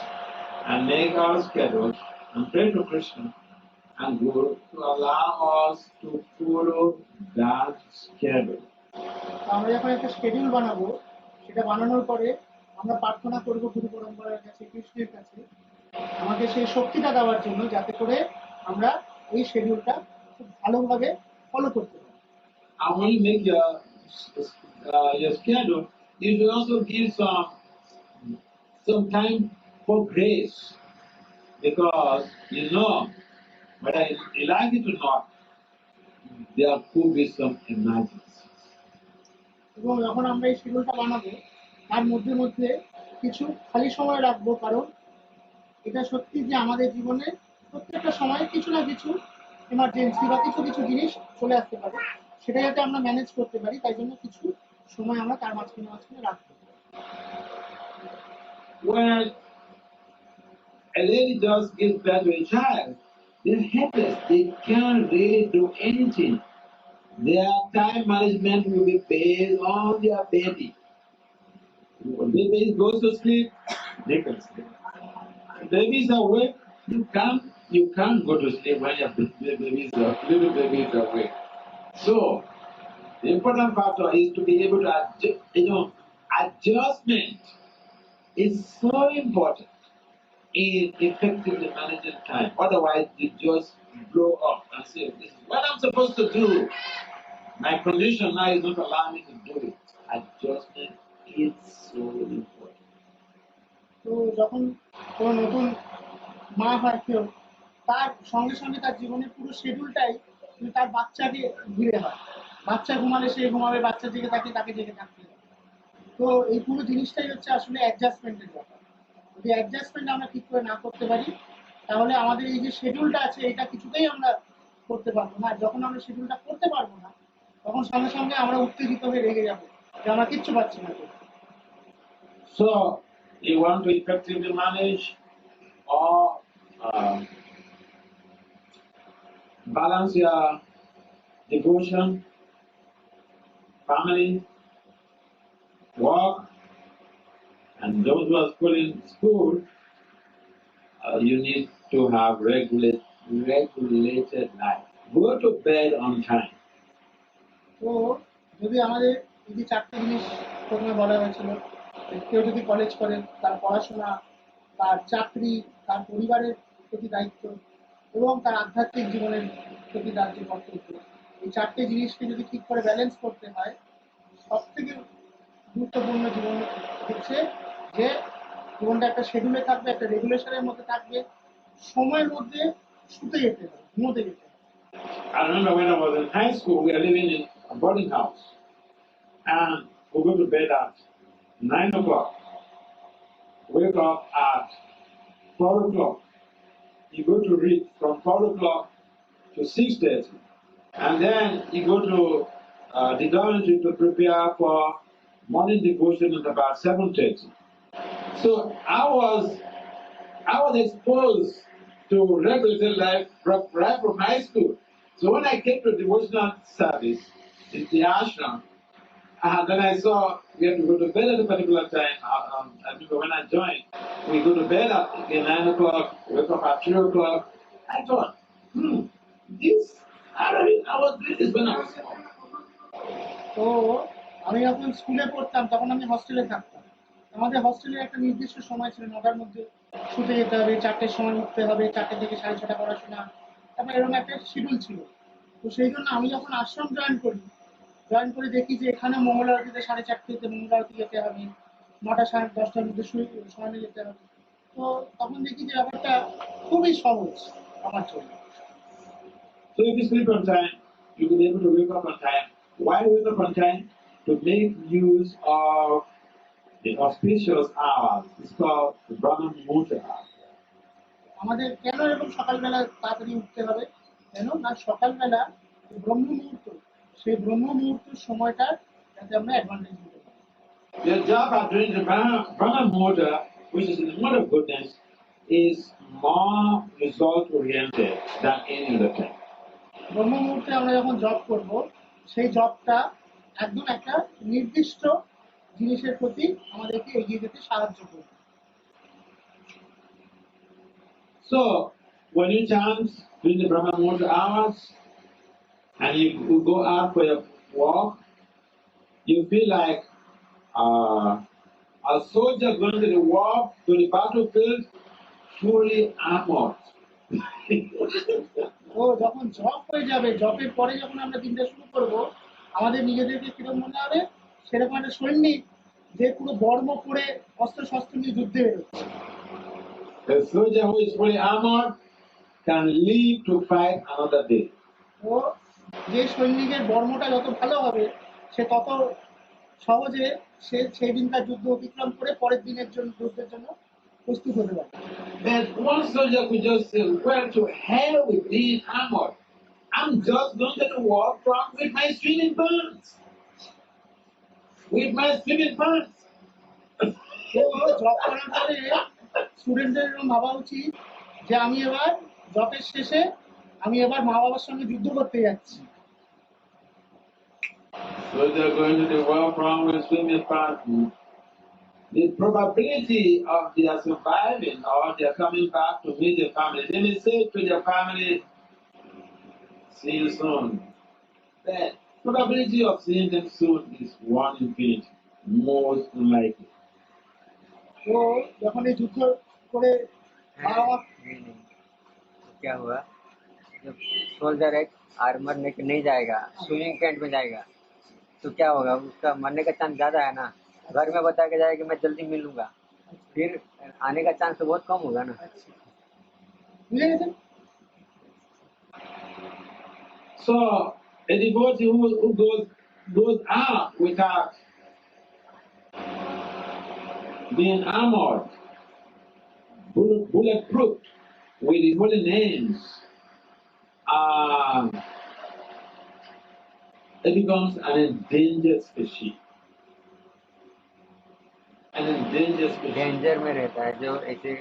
and make our schedules and pray to Krishna and Guru to allow us to follow that schedule. আমরা যখন একটা schedule বানাবো, সেটা বানানোর পরে আমরা প্রার্থনা করবো গুরু পরম্পরার কাছে, কৃষ্ণের কাছে আমাকে সেই শক্তিটা দেওয়ার জন্য, যাতে করে আমরা এই শিডিউলটা খুব ভালোভাবে ফলো করতে পারি। And when you make your schedule, you should also give some time for grace, because whether you like it or not, there could be some emergencies. এবং যখন আমরা এই শিডিউলটা বানাবো, তার মধ্যে মধ্যে কিছু খালি সময় রাখবো, কারণ এটা সত্যি যে আমাদের জীবনে প্রত্যেকটা সময় কিছু না কিছু এমার্জেন্সি বা কিছু কিছু জিনিস চলে আসতে পারে, সেটা যাতে আমরা ম্যানেজ করতে পারি, তাই জন্য কিছু সময় আমরা তার মাঝখানে রাখবো। When a lady just gives birth to a child, they're helpless. They can't really do anything. their time management will be based on their baby. When baby goes to sleep, they can sleep. If baby is awake, you can't go to sleep when your little baby is awake. So the important factor is to be able to adjust. Adjustment is so important in effectively managing time. Otherwise, you just blow up and say, "This is what I'm supposed to do. My condition now is not allowing me to do it." Adjustment is so important. তো যখন কোনো নতুন মা হয় কেউ, তার সঙ্গে সঙ্গে তার জীবনের পুরো শিডিউলটাই কিন্তু তার বাচ্চাকে ঘিরে হয়। বাচ্চা ঘুমালে সে ঘুমাবে, বাচ্চা জেগে থাকে তাকে জেগে থাকতে হবে। তো এই পুরো জিনিসটাই হচ্ছে আসলে অ্যাডজাস্টমেন্টের ব্যাপার। যদি অ্যাডজাস্টমেন্ট আমরা ঠিক করে না করতে পারি, তাহলে আমাদের এই যে শিডিউলটা আছে এটা কিছুতেই আমরা করতে পারবো না। যখন আমরা শিডিউলটা করতে পারবো না, তখন সঙ্গে সঙ্গে আমরা উত্তেজিত হয়ে রেগে যাবো যে আমরা কিচ্ছু পাচ্ছি না। So, you want to effectively manage or balance your devotion, family, work, and those who are school, you need to have regulated life. Go to bed on time. তো যদি আমাদের এই যে চারটে জিনিস প্রথমে বলা হয়েছিল, কেউ যদি কলেজ করে, তার পড়াশোনা, তার চাকরি, তার পরিবারের প্রতি দায়িত্ব এবং তার আধ্যাত্মিক জীবনের প্রতি তার যে কর্তব্য, এই চারটে জিনিসকে যদি ঠিক করে ব্যালেন্স করতে হয়, সব থেকে গুরুত্বপূর্ণ জীবন হচ্ছে যে জীবনটা একটা শিডিউলে থাকবে, একটা রেগুলেশনের মধ্যে থাকবে, সময়ের মধ্যে শুতে যেতে হবে, ঘুমোতে যেতে হবে। I remember when I was in high school, we were living in a boarding house, and we go to bed at 9 o'clock. Wake up at 4 o'clock. You go to read from 4 o'clock to 6:30, and then you go to the dormitory to prepare for morning devotion at about 7:30. So I was exposed to regulated life right from high school. So when I came to devotional service in the ashram, then I saw we have to go to bed at a particular time. I remember when I joined, we go to bed at 9 o'clock, wake up at 3 o'clock. I thought, this, I was doing this when I was small. তো আমি যখন স্কুলে পড়তাম তখন আমি হস্টেলে থাকতাম। আমাদের হস্টেলের একটা নির্দিষ্ট সময় ছিল, 9টার মধ্যে শুতে যেতে হবে, 4টের সময় উঠতে হবে, 4টে থেকে 6:30 পড়াশোনা, তারপর এরকম একটা শিডিউল ছিল। তো সেই জন্য আমি যখন আশ্রম জয়েন করে দেখি যে এখানে মঙ্গল আরতিতে 4:30 মঙ্গল আরতি যেতে হবে, 9টা 10:30টার মধ্যে শয়নে যেতে হবে। তো তখন দেখি যে ব্যাপারটা খুবই সহজ আমার জন্য। So if you sleep on time, you will be able to wake up on time. Why wake up on time? To make use of the auspicious hours. It's called the Brahma Muhurta hour. আমাদের কেন এরকম সকালবেলা তাড়াতাড়ি উঠতে হবে? কেন না, সকালবেলা ব্রহ্ম মুহূর্ত, সেই ব্রহ্ম মুহূর্তের সময়টা যাতে আমরা অ্যাডভান্টেজ নিতে পারি। Your job at doing the Brahma Muhurta, which is in the mode of goodness, is more result oriented than any other time. ব্রহ্ম মুহূর্তে আমরা যখন জব করব, সেই জবটা একদম একটা নির্দিষ্ট জিনিসের প্রতি আমাদেরকে এগিয়ে যেতে সাহায্য করবে। So, when you chant during the Brahma Muhurta hours and you go out for your walk, you feel like a soldier going to the war, to the battlefield, fully armored. তো যখন জব হয়ে যাবে, জবের পরে যখন আমরা দিনটা শুরু করব, আমাদের নিজেদেরকে কিরকম মনে হবে, সেরকম একটা সৈনিক যে পুরো বর্ম পরে অস্ত্র শস্ত্র নিয়ে যুদ্ধে বেরোচ্ছে। A soldier who is fully armored can live to fight another day. তো যে সৈনিকের বর্মটা যত ভালো হবে, সে তত সহজে সেই দিনকার যুদ্ধ অতিক্রম করে পরের দিনের জন্য যুদ্ধের জন্য প্রস্তুত হতে পারে। But one soldier could just say, well, to hell with being armored. I'm just going to the war front with my swimming pants. With my swimming pants. Job করার পরে স্টুডেন্টদের এরকম ভাবা উচিত যে আমি এবার জবের শেষে আমি এবার মা বাবার সঙ্গে যুদ্ধ করতে যাচ্ছি। So they're going to the world from with swimming partner. The probability of their surviving or their coming back to meet their family, they may say to their family, see you soon. The probability of seeing them soon is 1 in 20, most unlikely. তো যখন এই যুদ্ধ করে বাবা মা नहीं नहीं तो क्या हुआ जब सोल्जर एक आर्मर लेके नहीं जाएगा स्विमिंग कैंट में जाएगा तो क्या होगा उसका मरने का चांस ज्यादा है ना घर में बता के जाएगा कि मैं जल्दी मिलूंगा फिर आने का चांस तो बहुत कम होगा ना বুঝে গেছেন? So a devotee who goes out without being armored, bulletproof with the holy names, it becomes an endangered species. An endangered species. Danger में रहता है जो ऐसे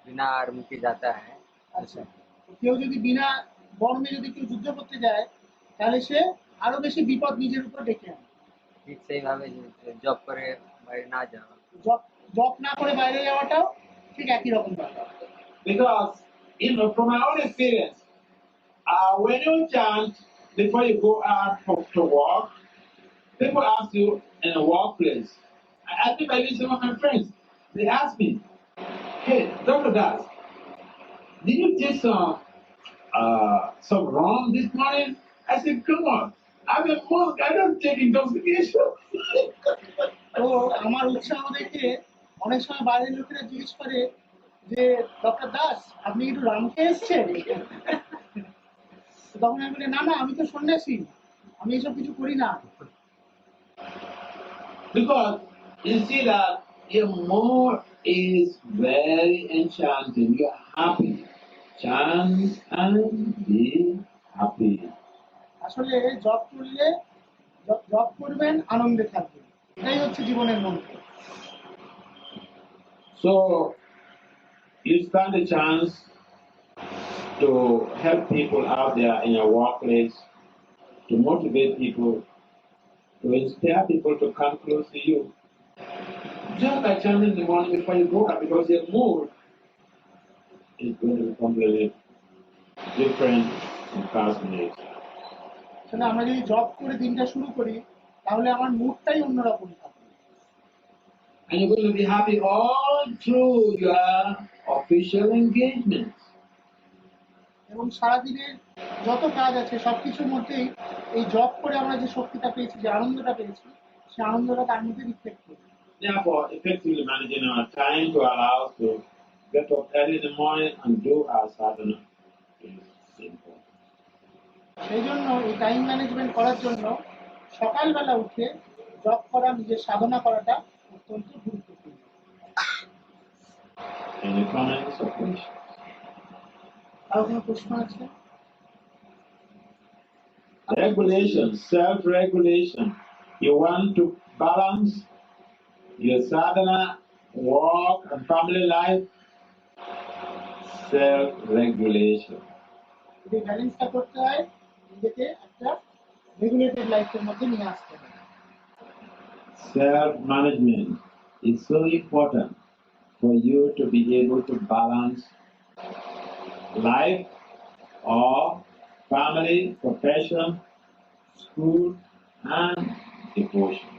बिना आर्म के जाता है আচ্ছা, কেউ যদি বিনা বর্মে যদি কেউ যুদ্ধ করতে যায় তাহলে সে আরো বেশি বিপদ নিজের উপর ডেকে আনে। ঠিক সেইভাবে জব করে বাইরে না যাওয়া জব না করে বাইরে যাওয়াটাও ঠিক একই রকম ব্যাপার। Because, from my own experience, when you chant before you go out to walk, people ask you in a workplace. I think maybe some of my friends, they ask me, hey, Dr. Das, did you take some rum this morning? I said, come on, I'm a monk, I don't take intoxication. তো আমার উৎসাহ দেখে অনেক সময় বাইরের লোকেরা জিজ্ঞেস করে যে ডক্টর দাস আপনি একটু রাম খেয়ে এসছেন? তখন আমি বলি না না আমি তো সন্ন্যাসী, আমি এসব কিছু করি না। Because you see that your mood is very enchanting. You are happy. Chant and be happy. আসলে জব করলে জব করবেন আনন্দে থাকবেন, এটাই হচ্ছে জীবনের মন্ত্র। So you stand a chance to help people out there in your workplace, to motivate people, to inspire people to come close to you. Just by chanting in the morning before you go out, because your mood is going to be completely different from past days. আসলে আমরা যদি job করে দিনটা শুরু করি তাহলে আমার মুডটাই অন্যরকম থাকবে। And you're going to be happy all through your official engagements. এবং সারাদিনের যত কাজ আছে সবকিছুর মধ্যেই এই জব করে আমরা যে শক্তিটা পেয়েছি, যে আনন্দটা পেয়েছি, সেই আনন্দটা তার মধ্যে রিফ্লেক্ট করবে। Therefore, effectively managing our time to allow us to get up early in the morning and do our sadhana is simple. সেই জন্য এই টাইম ম্যানেজমেন্ট করার জন্য সকালবেলা উঠে জব করা, নিজের সাধনা করাটা অত্যন্ত গুরুত্বপূর্ণ। Any comments or questions? আর কোনো প্রশ্ন আছে? Regulation, self-regulation. You want to balance your sadhana, work, and family life. Self-regulation. যদি ব্যালেন্সটা করতে হয় নিজেকে একটা রেগুলেটেড লাইফের মধ্যে নিয়ে আসতে হবে। Self-management is so important for you to be able to balance life or family, profession, school, and devotion.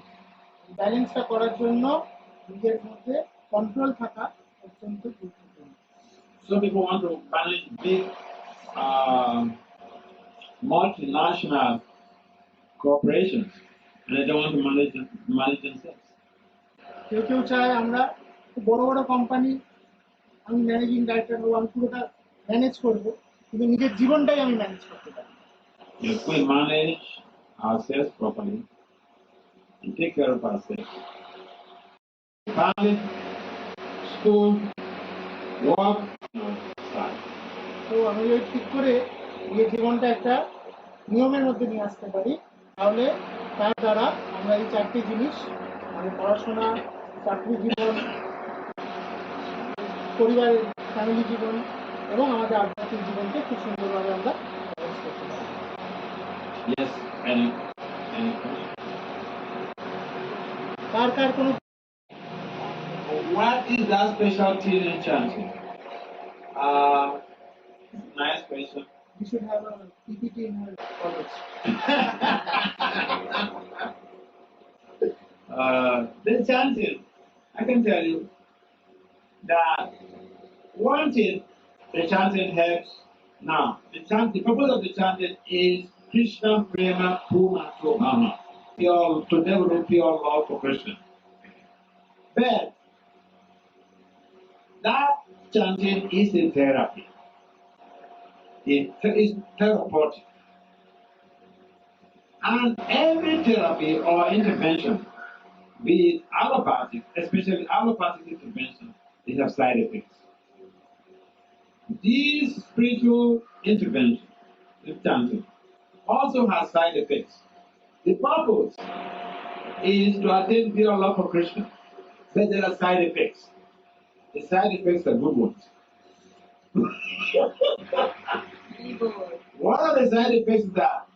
ব্যালেন্সটা করার জন্য নিজের মধ্যে কন্ট্রোল থাকা অত্যন্ত গুরুত্বপূর্ণ। Some people want to manage big multinational corporations, and they don't want to manage themselves. কেউ কেউ চায় আমরা খুব বড় বড় কোম্পানি, আমি ম্যানেজিং ডাইরেক্টর হবো, আমি পুরোটা ম্যানেজ করবো, কিন্তু নিজের জীবনটাই আমি ম্যানেজ করতে পারি। If we manage ourselves properly and take care of ourselves, family, school, work, life. তো আমি যদি ঠিক করে নিজের জীবনটা একটা নিয়মের মধ্যে নিয়ে আসতে পারি তাহলে তার দ্বারা আমরা এই চারটি জিনিস, মানে পড়াশোনা, চাকরি জীবন, পরিবারের ফ্যামিলি জীবন এবং আমাদের আধ্যাত্মিক জীবনকে খুব সুন্দরভাবে আমরা ব্যালেন্স করতে পারি। Yes, any question? কার কার কোনো What is that specialty in chanting? Nice question. we should have a PPT in our college. The chanting, I can tell you that one thing the chanting helps. Now, the purpose of the chanting is Krishna Prema Puma Mama, to develop pure love for Krishna. But that chanting is a therapy. It is therapeutic. And every therapy or intervention, be it allopathic, especially allopathic intervention, they have side effects. These spiritual interventions, the chanting, also has side effects. The purpose is to attain pure love for Krishna, but there are side effects. The side effects are good ones. What are the side effects that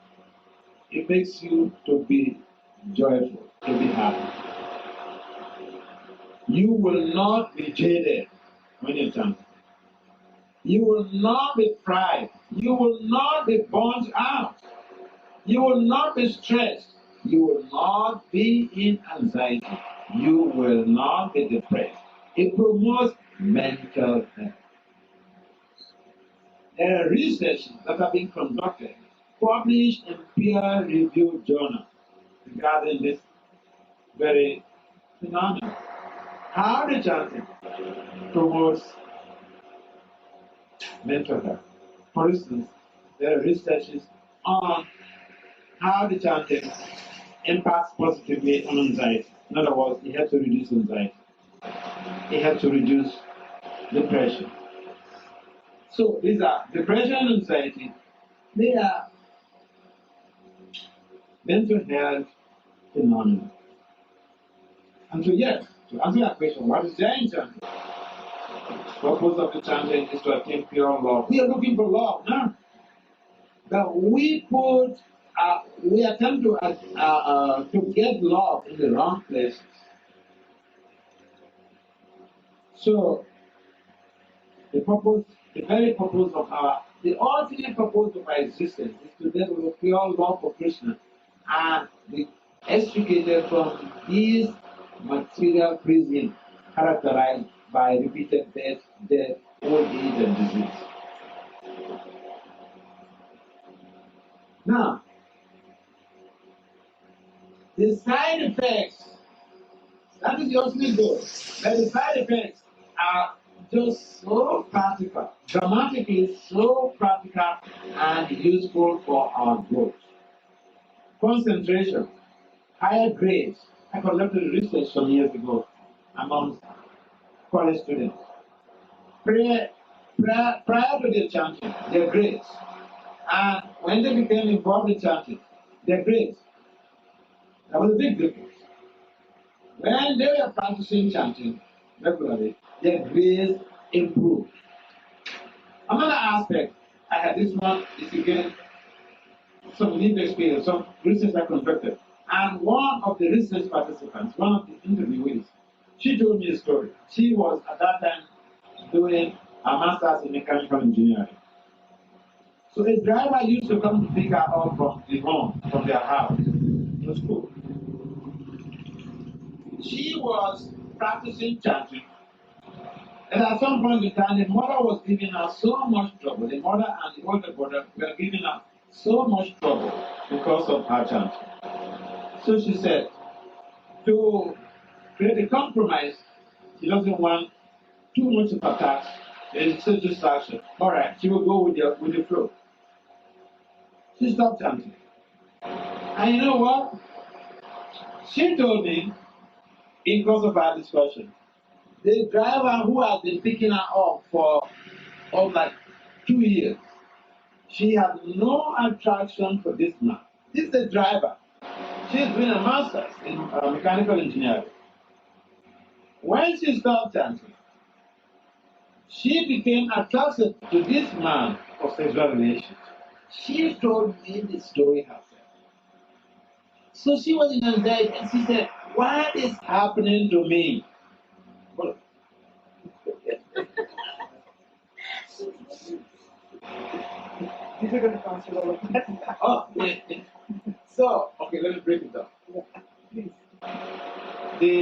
it makes you to be joyful, to be happy? You will not be jaded when you chant. You will not be fried. You will not be burnt out. You will not be stressed. You will not be in anxiety. You will not be depressed. It promotes mental health. There are researches that have been conducted, published in peer-reviewed journals regarding this very phenomenon. How the chanting promotes mental health. For instance, there are researches on how the chanting impacts positively on anxiety. In other words, it helps to reduce anxiety. It helps to reduce depression. So these are depression and anxiety. They are mental health phenomena. And so yes, to answer that question, what is there in chanting? The purpose of the chanting is to attain pure love. We are looking for love now. But we attempt to get love in the wrong places. So the ultimate purpose of our existence is to develop pure love for Krishna and be extricated from these material prison characterized by repeated death, old age, and disease. Now, the side effects, that is the ultimate goal, but the side effects are just so practical, dramatically so practical and useful for our growth. Concentration, higher grades. I conducted research some years ago among college students. Prior to their chanting, their grades, and when they became involved in chanting, their grades, there was a big difference. When they were practicing chanting regularly, their grades improved. Another aspect, I had this one is again some lived experience, some research I conducted. And one of the research participants, one of the interviewees, she told me a story. She was at that time doing a master's in mechanical engineering. So a driver used to come to pick her up from the home, from their house, to school. She was practicing chanting, and at some point in time, the mother was giving her so much trouble. The mother and the older brother were giving her so much trouble because of her chanting. So she said, to create a compromise, she doesn't want too much of attacks. It's such distraction. All right, she will go with the flow. She stopped chanting. And you know what? She told me, in course of our discussion, the driver who has been picking her up for like 2 years, she had no attraction for this man. This is the driver. She's doing a master's in mechanical engineering. When she stopped chanting, she became attracted to this man for sexual relations. She told me the story herself. So she was in anxiety and she said, what is happening to me? Difficult to answer all of that. Oh, so, okay, let me break it down. Yeah, please. The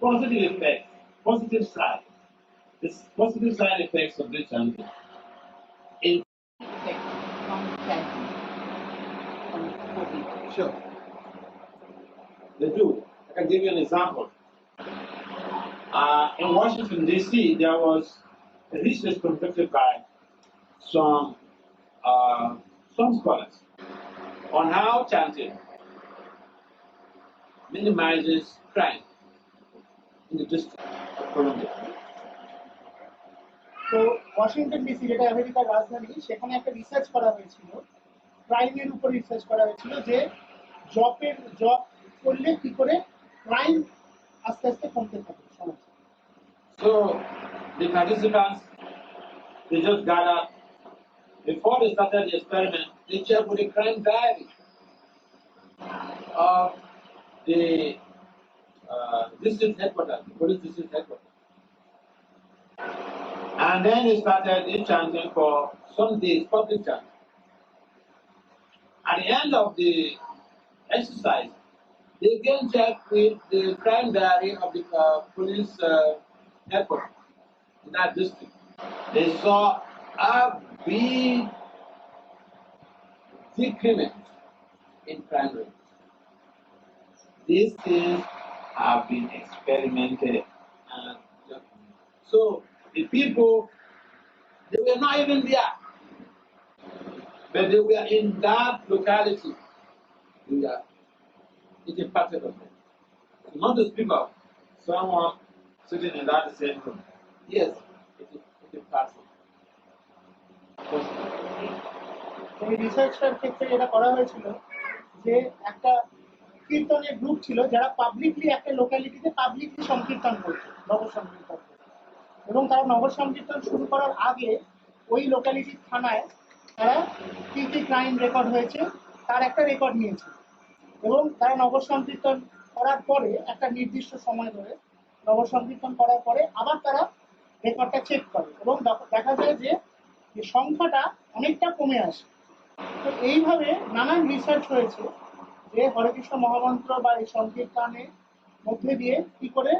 positive effects, positive side, the positive side effects of this chanting. In Sure. They do. I can give you an example. In Washington, D.C., there was a research conducted by some scholars on how chanting minimizes crime in the District of Columbia. তো Washington DC যেটা আমেরিকার রাজধানী সেখানে একটা research করা হয়েছিল ক্রাইমের উপর research করা হয়েছিল যে জব করলে কি করে ক্রাইম আস্তে আস্তে কমতে থাকে সমাজে। So the participants, they just gathered, before they started the experiment, they checked with the crime diary of the district headquarters, the police district headquarters. And then they started chanting for some days, public chanting. At the end of the exercise, they again checked with the crime diary of the police headquarters in that district. They saw a big decrement in crime rate. These things have been experimented and so the people, they were not even there, but they were in that locality. It impacted on them. Not to speak of someone sitting in that same room. Yes, it impacts them. এই রিসার্চটার ক্ষেত্রে যেটা করা হয়েছিল যে একটা কীর্তনের group ছিল যারা পাবলিকলি একটা লোকালিটিতে পাবলিকলি সংকীর্তন করতো নগর সংকীর্তন এবং তারা নগর সংকীর্তন শুরু করার আগে ওই লোকালিটির থানায় তারা কী কী ক্রাইম রেকর্ড হয়েছে তার একটা রেকর্ড নিয়েছিল এবং তারা নগর সংকীর্তন করার পরে একটা নির্দিষ্ট সময় ধরে নগর সংকীর্তন করার পরে আবার তারা রেকর্ডটা চেক করে এবং দেখা যায় যে সংখ্যাটা অনেকটা কমে আসে। তো এইভাবে নানান রিসার্চ হয়েছে যে হরে কৃষ্ণ মহামন্ত্র বা এই সংকীর্তনের মধ্যে দিয়ে কি করে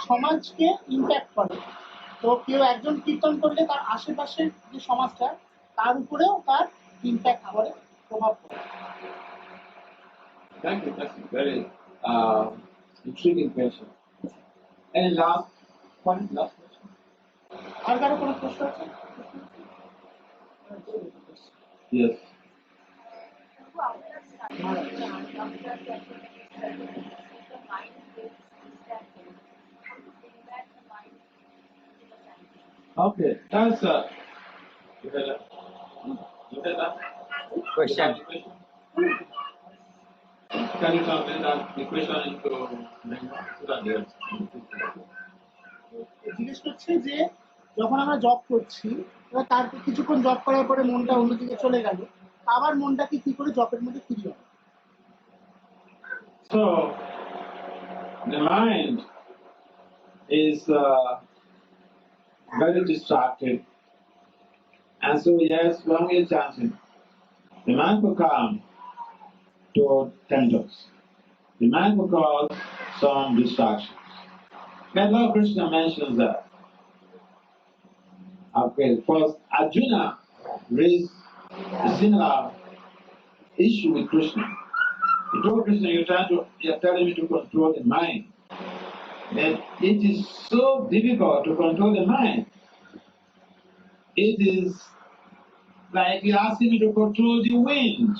সমাজকে ইম্প্যাক্ট করে। তো কেউ একজন কীর্তন করলে তার আশেপাশের যে সমাজটা তার উপরেও তার ইম্প্যাক্ট আবার প্রভাব পড়ে। Thank you. That's a very intriguing question. Any last point? Last question? আর কারো কোনো প্রশ্ন আছে? Yes. Okay, that's you heard that? Question. Can you translate that the question into language so that they জিজ্ঞেস করছে যে যখন আমরা জব করছি এবার তার কিছুক্ষণ জব করার পরে মনটা অন্যদিকে চলে গেল আবার মনটাকে কি করে জবের মধ্যে ফিরিয়ে আনে? So the mind is very distracted, and so yes, when we are chanting, the mind will come to tenders. The mind will cause some distractions. But Lord Krishna mentions that. Okay, first Arjuna raised a similar issue with Krishna. He told Krishna, you're telling me to control the mind. That it is so difficult to control the mind. It is like you're asking me to control the wind.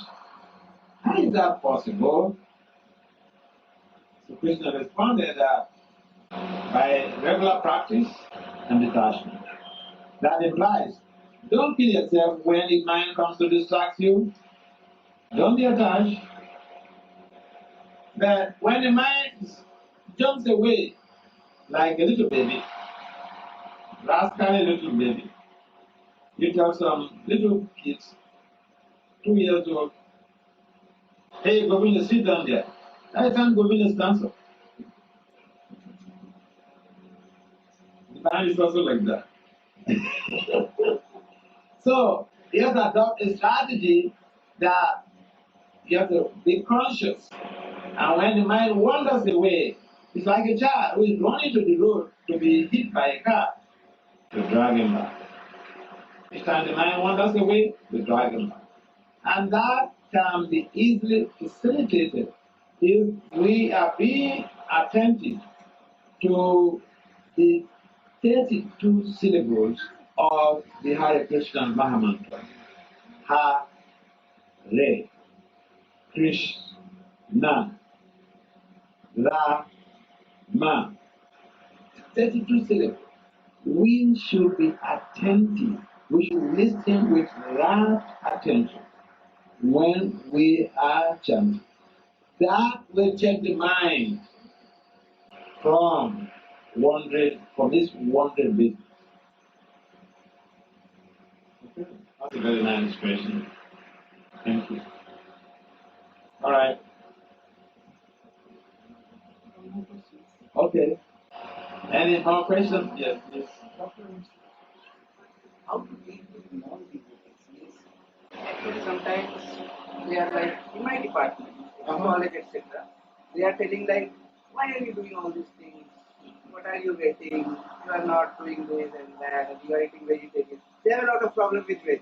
How is that possible? So Krishna responded that by regular practice and detachment. That implies, don't kill yourself when the mind comes to distract you. Don't be attached. But when the mind jumps away like a little baby, rascally little baby, you tell some little kids, 2 years old, Hey, Govinda, sit down there. Every time Govinda stands up. The man is also like that. So you have to adopt a strategy that you have to be conscious. And when the mind wanders away, it's like a child who is running to the road to be hit by a car, to drag him back. Each time the mind wanders away, we drag him back. And that can be easily facilitated if we are being attentive to the 32 syllables of the Hare Krishna Mahamantra. Hare Krishna Rama. 32 syllables. We should be attentive. We should listen with rapt attention when we are chanting. That will take the mind from this wandering business. Okay. That's a very nice expression. Thank you. All right. Okay. Any more questions? Yes, please. How to deal with non-devotees? Actually, sometimes they are like, in my department, college, etc. They are telling like, why are you doing all these things? What are you getting? You are not doing this and that. You are eating vegetarian. They have a lot of problems with veg.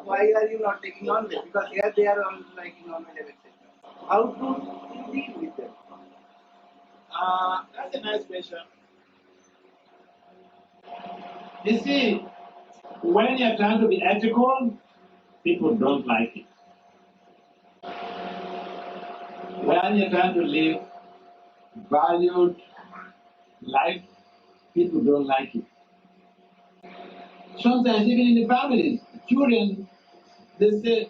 Why are you not taking non-veg? Because here they are all liking non-veg, etc. How to deal with them? That's a nice question. You see, when you're trying to be ethical, people don't like it. When you're trying to live valued life, people don't like it. Sometimes even in the families, children, they say,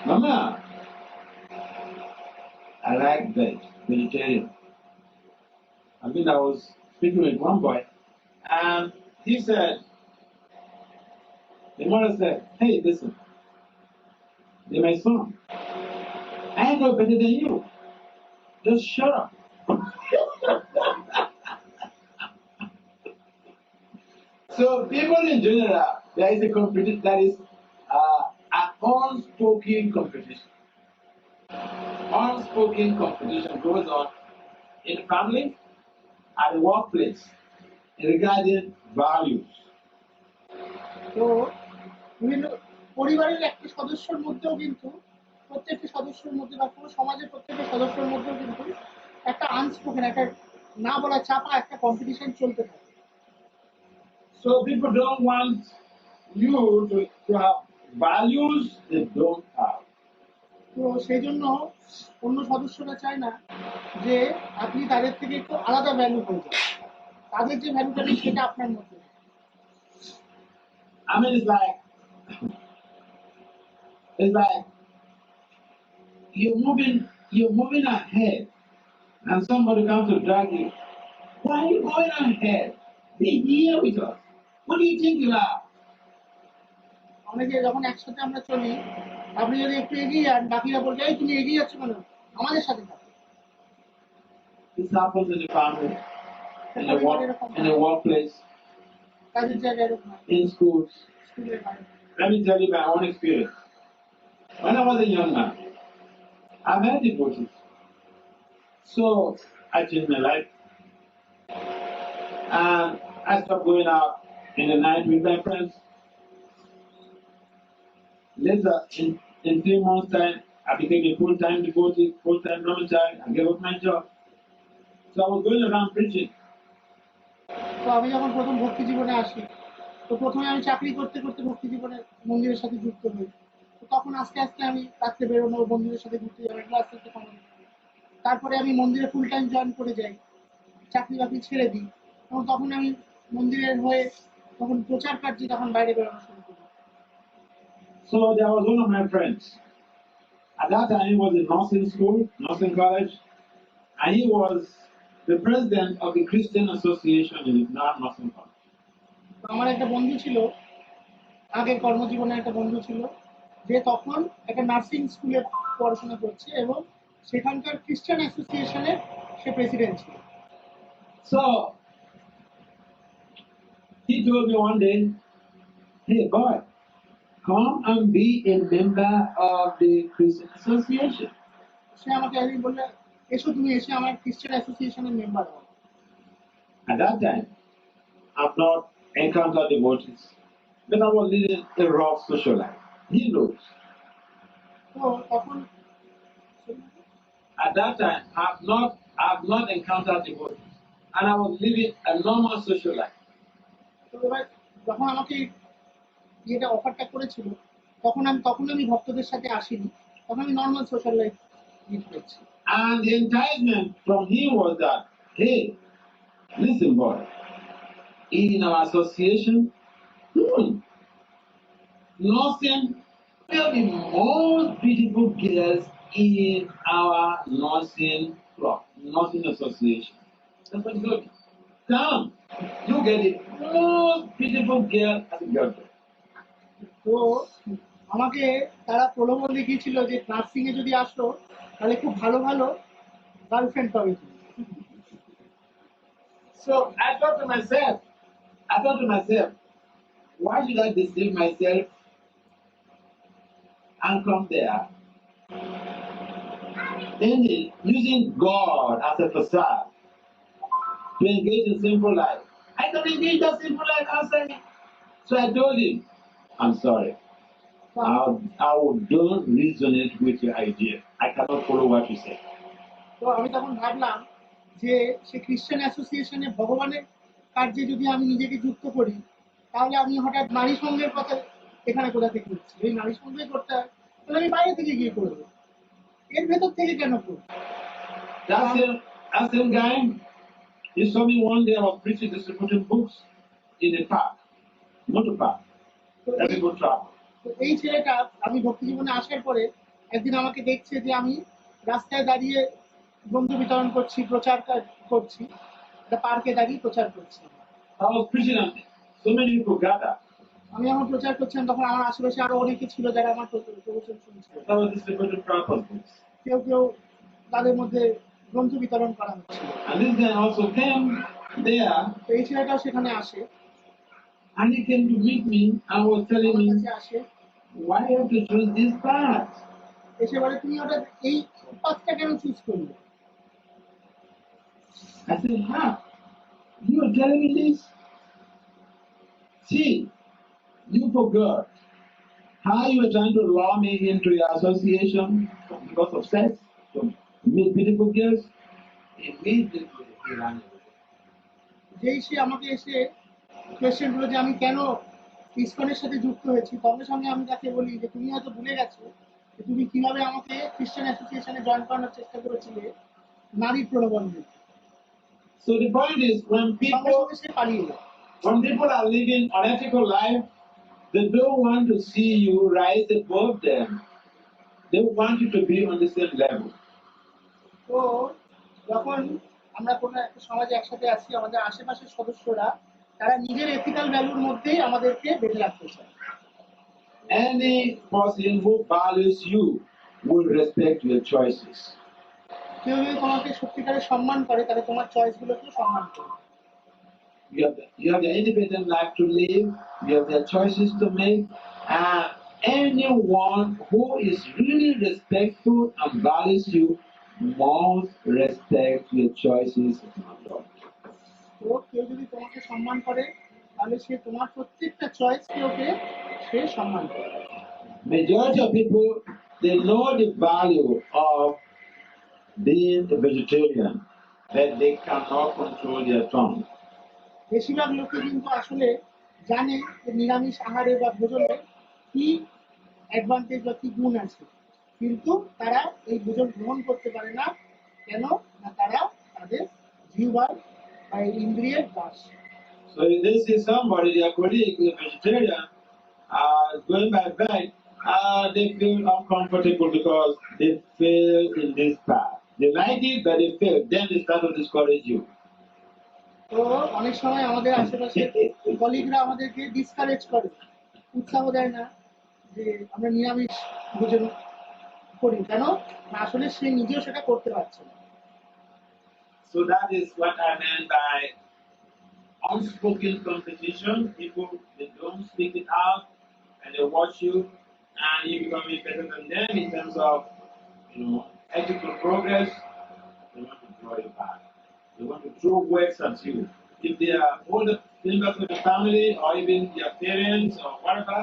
Mama, I like vegetarian. I was speaking with one boy, and he said, the mother said, hey, listen, you're my son. I know better than you. Just shut up. So people in general, there is a competition that is an unspoken competition. Unspoken competition goes on in the family, at the workplace, regarding values. তো বিভিন্ন পরিবারের একটি সদস্যের মধ্যেও কিন্তু প্রত্যেকটি সদস্যের মধ্যে বা কোনো সমাজের প্রত্যেকটি সদস্যের মধ্যেও কিন্তু একটা আনস্পোকেন, একটা না বলা চাপা একটা কম্পিটিশন চলতে থাকে। So people don't want you to have values they don't have. তো সেই জন্য অন্য সদস্যরা চায় না যে আপনি তাদের থেকে একটু আলাদা ভ্যালু হয়ে যান, তাদের যে ভ্যালুটা নেই সেটা আপনার মধ্যে। I mean, it's like you're moving ahead, and somebody comes to drag you. Why are you going ahead? Be here with us. What do you think you are? অনেকে যখন একসাথে আমরা চলি, আপনি যদি একটু এগিয়ে যান, বাকিরা বলবে এই তুমি এগিয়ে যাচ্ছ কেন, আমাদের সাথে থাকো। This happens in the family, in the workplace, কাজের জায়গায় এরকম হয়, in schools. স্কুলের বাইরে। Let me tell you my own experience. When I was a young man, I've had devotees. So I changed my life. And I stopped going out in the night with my friends. Later, in 3 months' time, I became a full-time devotee, full-time brahmachari. I gave up my job. So I was going around preaching. তো আমি যখন প্রথম ভক্তি জীবনে আসি, তো প্রথমে আমি চাকরি করতে করতে ভক্তি জীবনে মন্দিরের সাথে যুক্ত হই। তো তখন আস্তে আস্তে আমি রাত্রে বেরোনো, মন্দিরের সাথে ঘুরতে যাবো, এগুলো আস্তে আস্তে কমানো। তারপরে আমি মন্দিরে ফুল টাইম জয়েন করে যাই, চাকরি বাকরি ছেড়ে দিই, এবং তখন আমি মন্দিরের হয়ে তখন প্রচার কার্যে তখন বাইরে বেরোনো শুরু করি। So there was one of my friends. At that time, he was in nursing school, nursing college, and he was the president of the Christian Association in his nursing college. তো আমার একটা বন্ধু ছিল, আগের কর্মজীবনে একটা বন্ধু ছিল, যে তখন একটা নার্সিং স্কুলে পড়াশোনা করছে এবং সেখানকার খ্রিস্টান অ্যাসোসিয়েশনের সে প্রেসিডেন্ট ছিল। So he told me one day, "Hey boy, come and be a member of the Christian Association." সে আমাকে একদিন বললে, এসো তুমি এসে আমার খ্রিস্টান অ্যাসোসিয়েশনের মেম্বার হও। At that time, I've not encountered devotees, but I was leading a rough social life. He knows. তো তখন At that time, I've not encountered devotees, and I was living a normal social life. তো এবার যখন আমাকে এটা অফারটা করেছিল তখন আমি ভক্তদের সাথে আসিনি, তখন আমি নর্মাল সোশ্যাল লাইফ লিড করছি। And the enticement from him was that, hey, listen, boy, in our association, nursing will be most beautiful girls in our nursing club, nursing association. That's what he told me. Come, you get the most beautiful girl as a girlfriend. তো আমাকে তারা প্রলোভন দেখিয়েছিল যে nursing এ যদি আসো তাহলে খুব ভালো ভালো গার্লফ্রেন্ড পাবে। So I thought to myself, why should I deceive myself and come there? Then using God as a facade to engage in sinful life. I can engage that sinful life outside. So I told him, I'm sorry. I don't resonate with your idea. I cannot follow what you say. তো আমি তখন ভাবলাম যে সে খ্রিস্টান অ্যাসোসিয়েশনে ভগবানের কার্যে যদি আমি নিজেকে যুক্ত করি তাহলে আমি হঠাৎ নারী সঙ্গের কথা এখানে কোথা থেকে হচ্ছে, এই নারী সঙ্গে করতে হয় তাহলে আমি বাইরে থেকে গিয়ে করবো, এর ভেতর থেকে কেন করবো? That same guy, he saw me one day. I was preaching, distributing books in a park, motor park. Let me go travel. তো এই ছেলেটা আমি ভক্তি জীবনে আসার পরে একদিন আমাকে দেখছে যে আমি রাস্তায় দাঁড়িয়ে গ্রন্থ বিতরণ করছি, প্রচার করছি, একটা পার্কে দাঁড়িয়ে প্রচার করছি। I was preaching and so many people gather. আমি যখন প্রচার করছিলাম তখন আমার আশেপাশে আরো অনেকে ছিল যারা আমার প্রবচন শুনছিল। I was distributing Prabhupada books. কেউ তাদের মধ্যে গ্রন্থ বিতরণ করা হচ্ছিল। And this guy also came there. তো এই ছেলেটাও সেখানে আসে, And he came to meet me and was telling আমার me, কাছে আসে, why you have to choose this path? এসে বলে তুমি হঠাৎ এই পথটা কেন চুজ করলে? I said, huh? You are telling me this? See, you forgot how you were trying to lure me into your association because of sex, to meet beautiful girls. Immediately he ran away. যেই সে আমাকে এসে question করলো যে আমি কেন ইসকনের সাথে যুক্ত হয়েছি, সঙ্গে সঙ্গে আমি তাকে বলি যে তুমি হয়তো ভুলে গেছো যে তুমি কিভাবে আমাকে খ্রিস্টান অ্যাসোসিয়েশনে জয়েন করানোর চেষ্টা করেছিলে নারীর প্রলোভন দিয়ে। So the point is, সঙ্গে সঙ্গে সে পালিয়ে যায়। when people are living unethical life, they don't want to see you rise above them. They want you to be on the same level. তো যখন আমরা কোনো একটা সমাজে একসাথে আছি, আমাদের আশেপাশের সদস্যরা তারা নিজের এথিক্যাল ভ্যালুর মধ্যেই আমাদেরকে বেঁধে রাখতে চায়। Any person who values you will respect your choices. কেউ যদি তোমাকে সত্যিকারের সম্মান করে তাহলে তোমার চয়েসগুলোকেও সম্মান করবে। You have your independent life to live. You have your choices to make. And anyone who is really respectful and values you must respect your choices. তো কেউ যদি তোমাকে সম্মান করে তাহলে সে তোমার প্রত্যেকটা চয়েসকে সে সম্মান করে। Majority of people, they know the value of being a vegetarian, but they cannot control their tongue. বেশিরভাগ লোকে কিন্তু আসলে জানে যে নিরামিষ আহারে বা ভোজনে কি অ্যাডভান্টেজ বা কি গুণ আছে, কিন্তু তারা এই ভোজন গ্রহণ করতে পারে না। কেন না তারা তাদের জিহ্বার বা ইন্দ্রিয়ের Das. So if they see somebody, their colleague, is a vegetarian, going by bed, they feel uncomfortable because they fail in this path. They like it, but they fail. Then they start to discourage you. তো অনেক সময় আমাদের আশেপাশে কলিগরা আমাদেরকে discourage করে, উৎসাহ দেয় না যে আমরা নিরামিষ ভোজন করি কেন না আসলে সে নিজেও সেটা করতে পারছে না। So that is what I meant by unspoken competition. People, they don't speak it out and they watch you and you becoming better than them in terms of, ethical progress. They want to draw you back. They want to throw words at you. If they are older members of the family or even their parents or whatever,